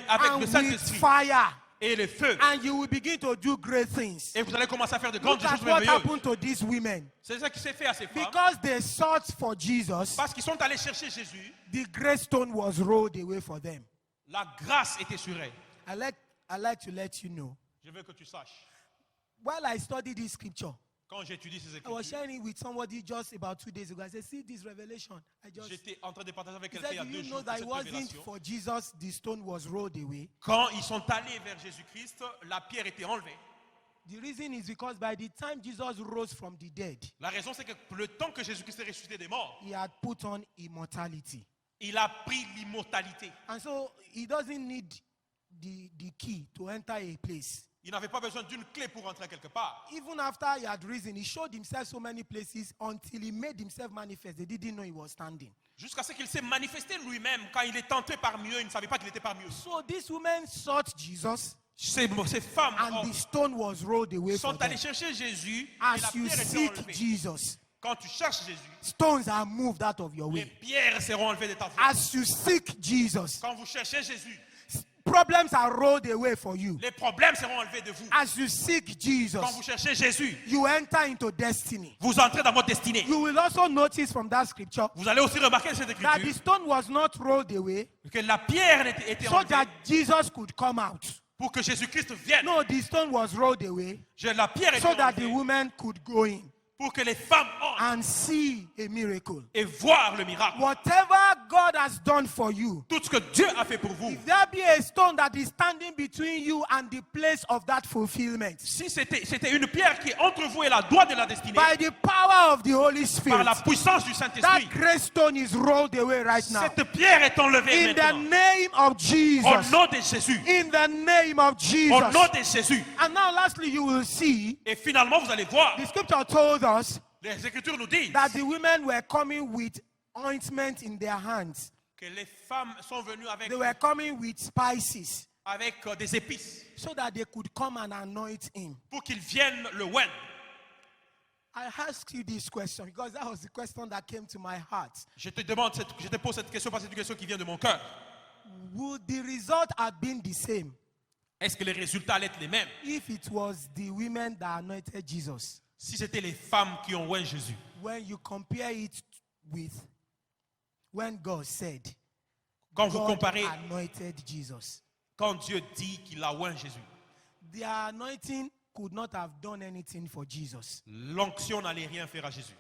avec le and with Saint-Esprit fire, et le feu. and you will begin to do great things. Et vous allez commencer à faire de grandes Look at choses what merveilleuses. happened to these women. C'est ça qui s'est fait à ces femmes. Because they sought for Jesus, Parce qu'ils sont allés chercher Jésus, the great stone was rolled away for them. la grâce était sur elle. I like to let you know. Je veux que tu saches. While I studied this scripture, Quand j'étudie ces I was écritures, sharing it with somebody just about 2 days ago. I said, see this revelation. j'étais en train de partager avec He quelqu'un il y a said, do 2 you jours know that it cette wasn't révélation. for Jesus the stone was rolled away? Quand ils sont allés vers Jésus-Christ, la pierre était enlevée. The reason is because by the time Jesus rose from the dead, La raison, c'est que le temps que Jésus-Christ est ressuscité des morts, he had put on immortality. il a pris l'immortalité. And so he doesn't need the key to enter a place. Il n'avait pas besoin d'une clé pour entrer quelque part. Even after he had risen, he showed himself so many places until he made himself manifest. They didn't know he was standing. Jusqu'à ce qu'il s'est manifesté lui-même. Quand il est entré parmi eux, il ne savait pas qu'il était parmi eux. So these women sought Jesus, Ces femmes and the stone was rolled away for sont them. allées chercher Jésus et la As you pierre était seek enlevée. Jesus, Quand tu cherches Jésus, stones are moved out of your les way. pierres seront enlevées de ta voie. As you seek Jesus, Quand vous cherchez Jésus, problems are rolled away for you. Les problèmes seront enlevés de vous. As you seek Jesus, Quand vous cherchez Jésus, you enter into destiny. vous entrez dans votre destinée. You will also notice from that scripture Vous allez aussi remarquer cette that the écriture stone was not rolled away que la pierre était so enlevée that Jesus could come out. pour que Jésus-Christ vienne. No, the stone was rolled away La pierre était so that the enlevée women could go in pour que les femmes entrent and see a miracle. et voir le miracle. Whatever God has done for you, Tout ce que Dieu a fait pour vous. if there be a stone that is standing between you and the place of that fulfillment, Si c'était une pierre qui est entre vous et la doigt de la destinée, by the power of the Holy par Spirit, la puissance du that Saint-Esprit, great stone is rolled away right now. cette pierre est enlevée In the maintenant. name of Au Jesus. nom de Jésus. In the name of Au Jesus. nom de Jésus. And now lastly, you will see, Et finalement, vous allez voir, the scripture told us les Écritures nous disent that the women were coming with ointment in their hands. que les femmes sont venues avec, They were coming with spices des épices so that they could come and anoint him. pour qu'ils viennent le oint. I ask you this question because that was the question that came to my heart. Je te pose cette question parce que c'est une question qui vient de mon cœur. Would the result have been the same Est-ce que les résultats allaient être les mêmes if it was the women that anointed Jesus? si c'était les femmes qui ont oint Jésus? When you compare it with when God said, Quand vous God comparez, anointed Jesus. quand Dieu dit qu'il a oint Jésus, Their anointing could not have done anything for Jesus. l'onction n'allait rien faire à Jésus.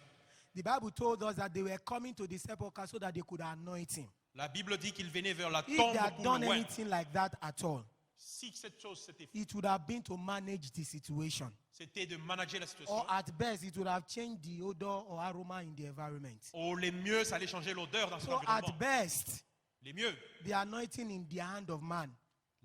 The Bible told us that they were coming to the sepulchre so that they could anoint him. La Bible dit qu'il venait vers la If tombe they had pour done le oint. anything like that at all, Si cette chose s'était it would have been to manage the situation. c'était de manager la situation. Or at best, it would have changed the odor or aroma in the environment. Ou les mieux, ça allait changer l'odeur dans cet So at environnement. best, Les mieux, the anointing in the hand of man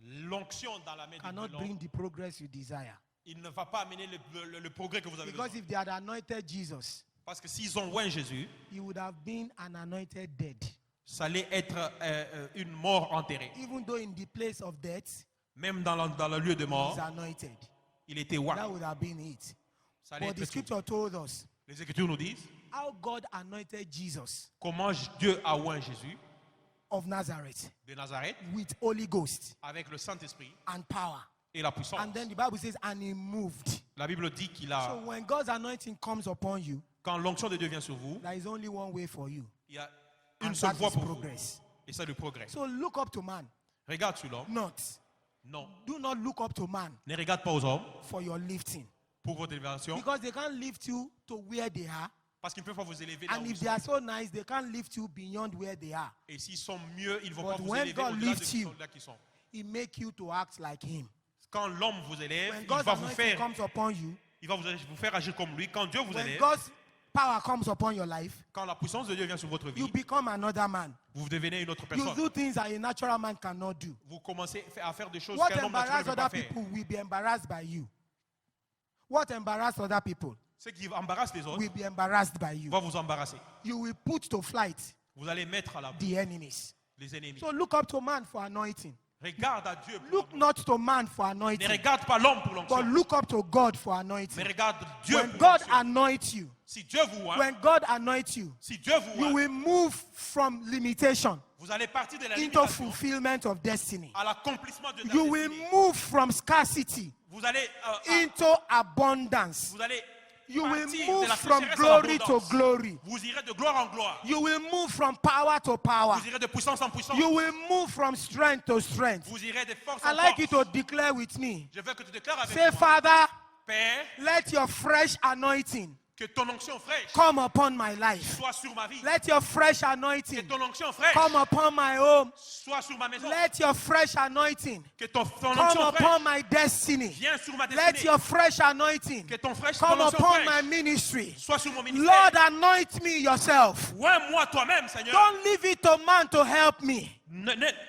l'onction dans la main de cannot bring l'homme, the progress you desire. il ne va pas amener le progrès que vous avez Because besoin. if they had anointed Jesus, Parce que s'ils ont oint Jésus, he would have been an anointed dead. ça allait être une mort enterrée. Even though in the place of death, Même dans le lieu de he's mort, anointed. il était That oint. would have been it. Ça allait But the être tout. scripture told us Les Écritures nous disent how God anointed Jesus comment Dieu a oint Jésus of Nazareth de Nazareth with Holy Ghost avec le Saint-Esprit and power. et la puissance. And then the Bible says, and he moved. La Bible dit qu'il So a, when God's anointing comes upon you, quand l'onction de Dieu vient sur vous, there is only one way for you. il y a And une seule that voie is pour vous. progress. Et c'est le progrès. So look up to man. Regarde sur l'homme. Not. Non. Do not look up to man Ne regarde pas aux hommes for your lifting. pour votre élévation. Because they can't lift you to where they are. Parce qu'ils ne peuvent pas vous élever là And où if ils they sont. are so nice, they can't lift you beyond where they are. Et s'ils sont mieux, ils ne vont But pas vous when élever God au-delà de lifts you, là qu'ils sont. He make you to act like him. Quand l'homme vous élève, When il God's va vous anointing faire, comes upon you, il va vous faire agir comme lui. Quand Dieu vous when élève, God's power comes upon your life, quand la puissance de Dieu vient sur votre you vie, become another man. vous devenez une autre You personne. do things that a natural man cannot do. Vous commencez à faire des choses What qu'un homme naturel embarrass ne peut pas other faire. people will be embarrassed by you. What embarrass other people Ce qui embarrasse les autres will be embarrassed by you. va vous embarrasser. You will put to flight Vous allez mettre à la the enemies. les ennemis. So look up to man for anointing. Regarde à Dieu. Pour Look not to man for ne anointing, regarde pas l'homme pour but l'onction, look up to God for mais anointing. regarde Dieu When pour God l'onction. anoints you, Si Dieu vous oint, when God anoints you, si Dieu vous you oint, will move from limitation vous allez partir de la into limitation fulfillment of destiny. à l'accomplissement de la You will destinée. move from scarcity Vous allez, into abundance. vous allez You will partir move de la from sécheresse à glory to l'abondance. glory. Vous irez de gloire en gloire. You will move from power to power. Vous irez de puissance en puissance. You will move from strength to strength. Vous irez de force I en like you force. to declare with me. Je veux que tu déclares avec Say, moi. Father, Père, let your fresh anointing que ton onction fraîche come upon my life. soit sur ma vie. Let your fresh Que anointing ton onction fraîche come upon my home. soit sur ma maison. Let your fresh anointing Que ton come onction upon fraîche my destiny. vienne sur ma Let destinée. your fresh anointing Que ton fraîche, come ton onction upon my fraîche ministry. soit sur mon ministère. Lord, anoint me yourself. Oins-moi toi-même, Seigneur. Don't leave it to man to help me.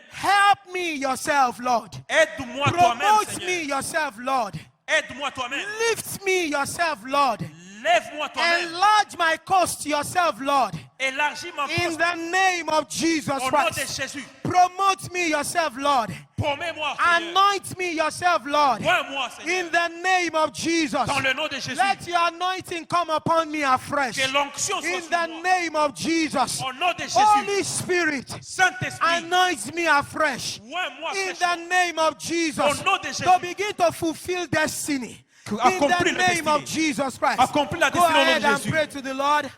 Help me yourself, Lord. Aide-moi toi-même, Promote me Seigneur. yourself, Lord. Aide-moi toi-même. Lift me yourself, Lord. Lève-moi toi-même. Enlarge my coast yourself, Lord. Élargis ma In force the name of Jesus au nom de Christ. Jésus. Promote me yourself, Lord. Promets-moi, Seigneur. Anoint me yourself, Lord. Oins-moi, Seigneur. In the name of Jesus. Dans le nom de Jésus. Let your anointing come upon me afresh. Que l'onction soit In sur the moi. name of Jesus. Au nom de Jésus. Holy Spirit, Saint-Esprit. anoint me afresh. Oins-moi In fraîchement. the name of Jesus. Au nom de Jésus. To begin to fulfill destiny. In the Accomplir la name of destinée. Jesus Christ. Accomplir la Go destinée au nom ahead de and Jésus. pray to the Lord.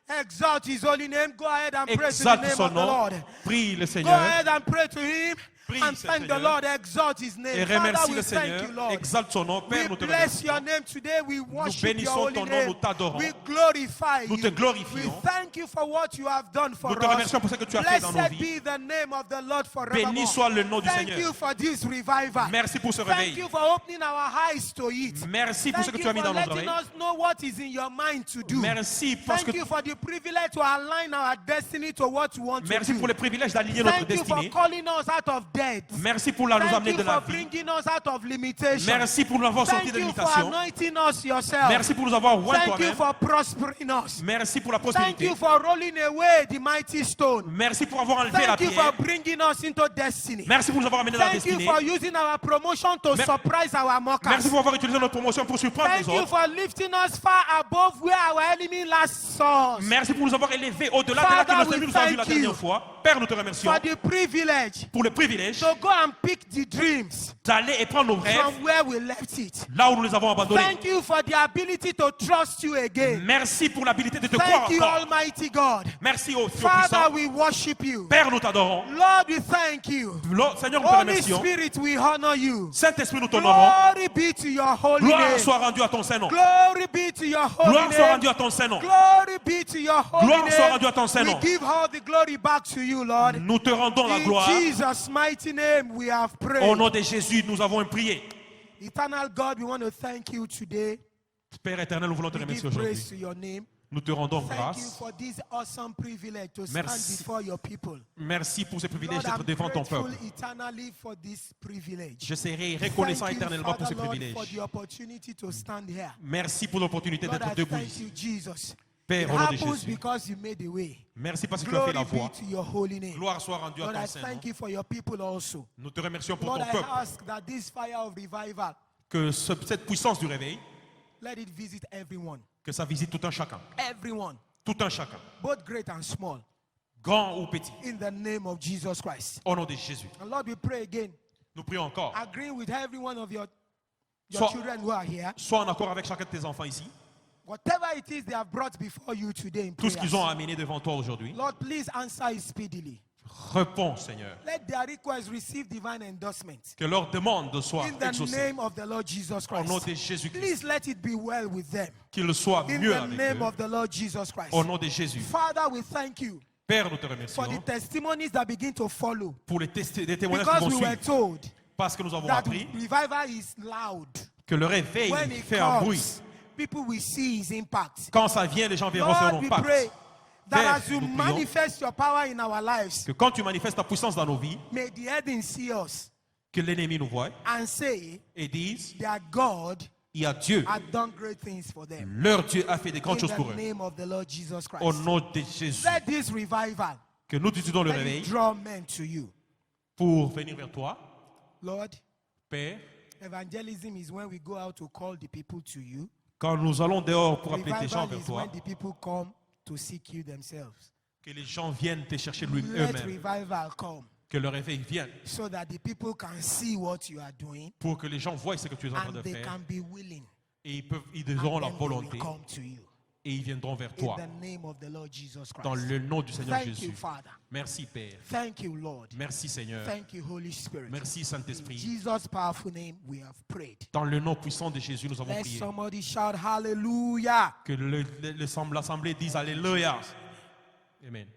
Exalt his holy name. Go ahead and pray to the Exalte name son of the nom. Lord. Prie le Go Seigneur. ahead and pray to him. Prie, And thank the Seigneur. Lord. Exalt his Et name. Father, remercie we le thank Seigneur. you, Lord. Exalte son nom. Père, We nous te bless your remercions. name today. We worship your bénissons holy ton nom, name. nous t'adorons. We glorify Nous you. te glorifions. We thank you for what you have done for Nous te us. remercions pour ce que tu as fait dans nos Blessed vies. be the name of the Lord forevermore. Béni soit le nom du Thank Seigneur. you for this revival. Merci pour ce Thank réveil. you for opening our eyes to it. Merci pour ce Thank que you tu as mis for dans nos letting oreilles. us know what is in your mind to do. Merci parce Thank que you for the privilege to align our destiny to what you want to merci do. pour le privilège d'aligner notre Thank you for destinée. calling us out of debt. Merci pour nous Thank amener you de la for vie. bringing us out of limitation. Merci pour nous avoir sortis Thank de you for l'imitation. anointing us yourself. Merci pour nous avoir oint Thank you toi-même. for prospering us. Merci pour la Thank prospérité. you for rolling away the mighty stone. Merci pour avoir enlevé la Thank you for pierre. bringing us into destiny. Merci pour nous avoir amené dans la Thank you destinée. for using our promotion to surprise our mockers. Merci pour avoir utilisé notre promotion pour surprendre Thank les you autres. for lifting us far above where our enemy last saw us. Merci pour nous avoir élevés au-delà de là que Father, notre we ennemi nous a vus la thank you dernière fois. Père, nous te remercions For the privilege pour le privilège to go and pick the dreams d'aller et prendre nos rêves from where we left it. là où nous les avons abandonnés. Thank you for the ability to trust you again. Merci pour l'habilité de te croire Thank you, encore. Almighty God. Merci au Dieu Father, puissant. we worship you. Père, nous t'adorons. Lord, we thank you. Seigneur, nous te Holy remercions. Spirit, we honor you. Saint-Esprit, nous t'honorons. Glory be to your holy Gloire name. soit rendue à ton Saint-Nom. Glory be to your holy Gloire soit name. rendue à ton Saint-Nom. Glory be to your holy Gloire soit rendue à name. ton We Saint-Nom. give all the glory back to you, Lord. Nous te rendons la In gloire. Jesus' mighty name, we have Au prayed. nom de Jésus, nous avons prié. Eternal God, we want to thank you today. Père éternel, nous voulons te We remercier give praise aujourd'hui. to your name. Nous te rendons Thank you grâce. for this awesome privilege to stand Merci. before your people. Merci pour ce privilège Lord, d'être I'm devant ton grateful peuple. eternally for this privilege. Je serai reconnaissant Thank you, éternellement pour ce Father, Lord, privilège. for the opportunity to stand here. Merci pour l'opportunité Lord, d'être I debout thank ici. you, Jesus. Père, It au nom de happens Jésus. because you made a way. Merci parce que tu as fait Glory la be voie. to your holy name. Gloire soit rendue à Lord, ton I Saint-Nom. thank you for your people also. Nous te remercions pour Lord, ton I peuple. ask that this fire of revival, Que cette puissance du réveil, let it visit everyone. que ça visite tout un chacun. Everyone, Tout un chacun. both great and small, Grand ou petit. in the name of Jesus Christ. Au nom de Jésus. And Lord, we pray again, Nous prions encore. agreeing with every one of your So- children who are here. Sois en accord avec chacun de tes enfants ici. Whatever it is they have brought before you today in Tout ce prayers, qu'ils ont amené devant toi aujourd'hui. Lord, please answer it speedily. Réponds, Seigneur. Let their requests receive divine endorsement. Que leur demande soit In the exaucée. name of the Lord Jesus Au nom Christ. de Jésus-Christ. Please let it be well with them. Qu'il soit In mieux the avec name eux. of the Lord Jesus Christ. Au nom de Jésus. Father, we thank you Père, nous te for the remercions testimonies that begin to follow. pour les témoignages qui Because vont we were suivre. told Parce que nous avons that appris revival is loud. que le réveil When it fait un bruit. comes, people will see his impact. Quand ça vient, les gens verront Lord, son we impact. pray that Père, as you nous prions manifest your power in our lives, que quand tu manifestes ta puissance dans nos vies, may the heavens see us que l'ennemi nous voie and say et dise, that God il y a Dieu. had done great things for them. Leur Dieu a fait des In grandes choses pour the eux. name of the Lord Jesus Au Christ. nom de Jésus. Let this revival Que nous utilisons le let réveil it draw men to you. pour venir vers toi, Lord, Père. evangelism is when we go out to call the people to you. Quand nous allons dehors pour appeler des gens Revival vers is toi, when the people come to seek you themselves. que les gens viennent te chercher Let eux-mêmes, revival come que le réveil vienne, so that the people can see what you are doing pour que les gens voient ce que tu es en train and de they faire, can be willing. et ils And auront then la they will volonté, come to you. et ils viendront vers In toi, the name of the Lord Jesus dans Christ. le nom du Seigneur Thank you, Jésus. Father. Merci Père, Thank you, Lord. merci Seigneur, Thank you, Holy Spirit. merci In Saint-Esprit. Jesus' powerful name, we have prayed. Dans le nom puissant de Jésus, nous avons Let prié. somebody shout hallelujah. Que l'assemblée dise Alléluia. Amen.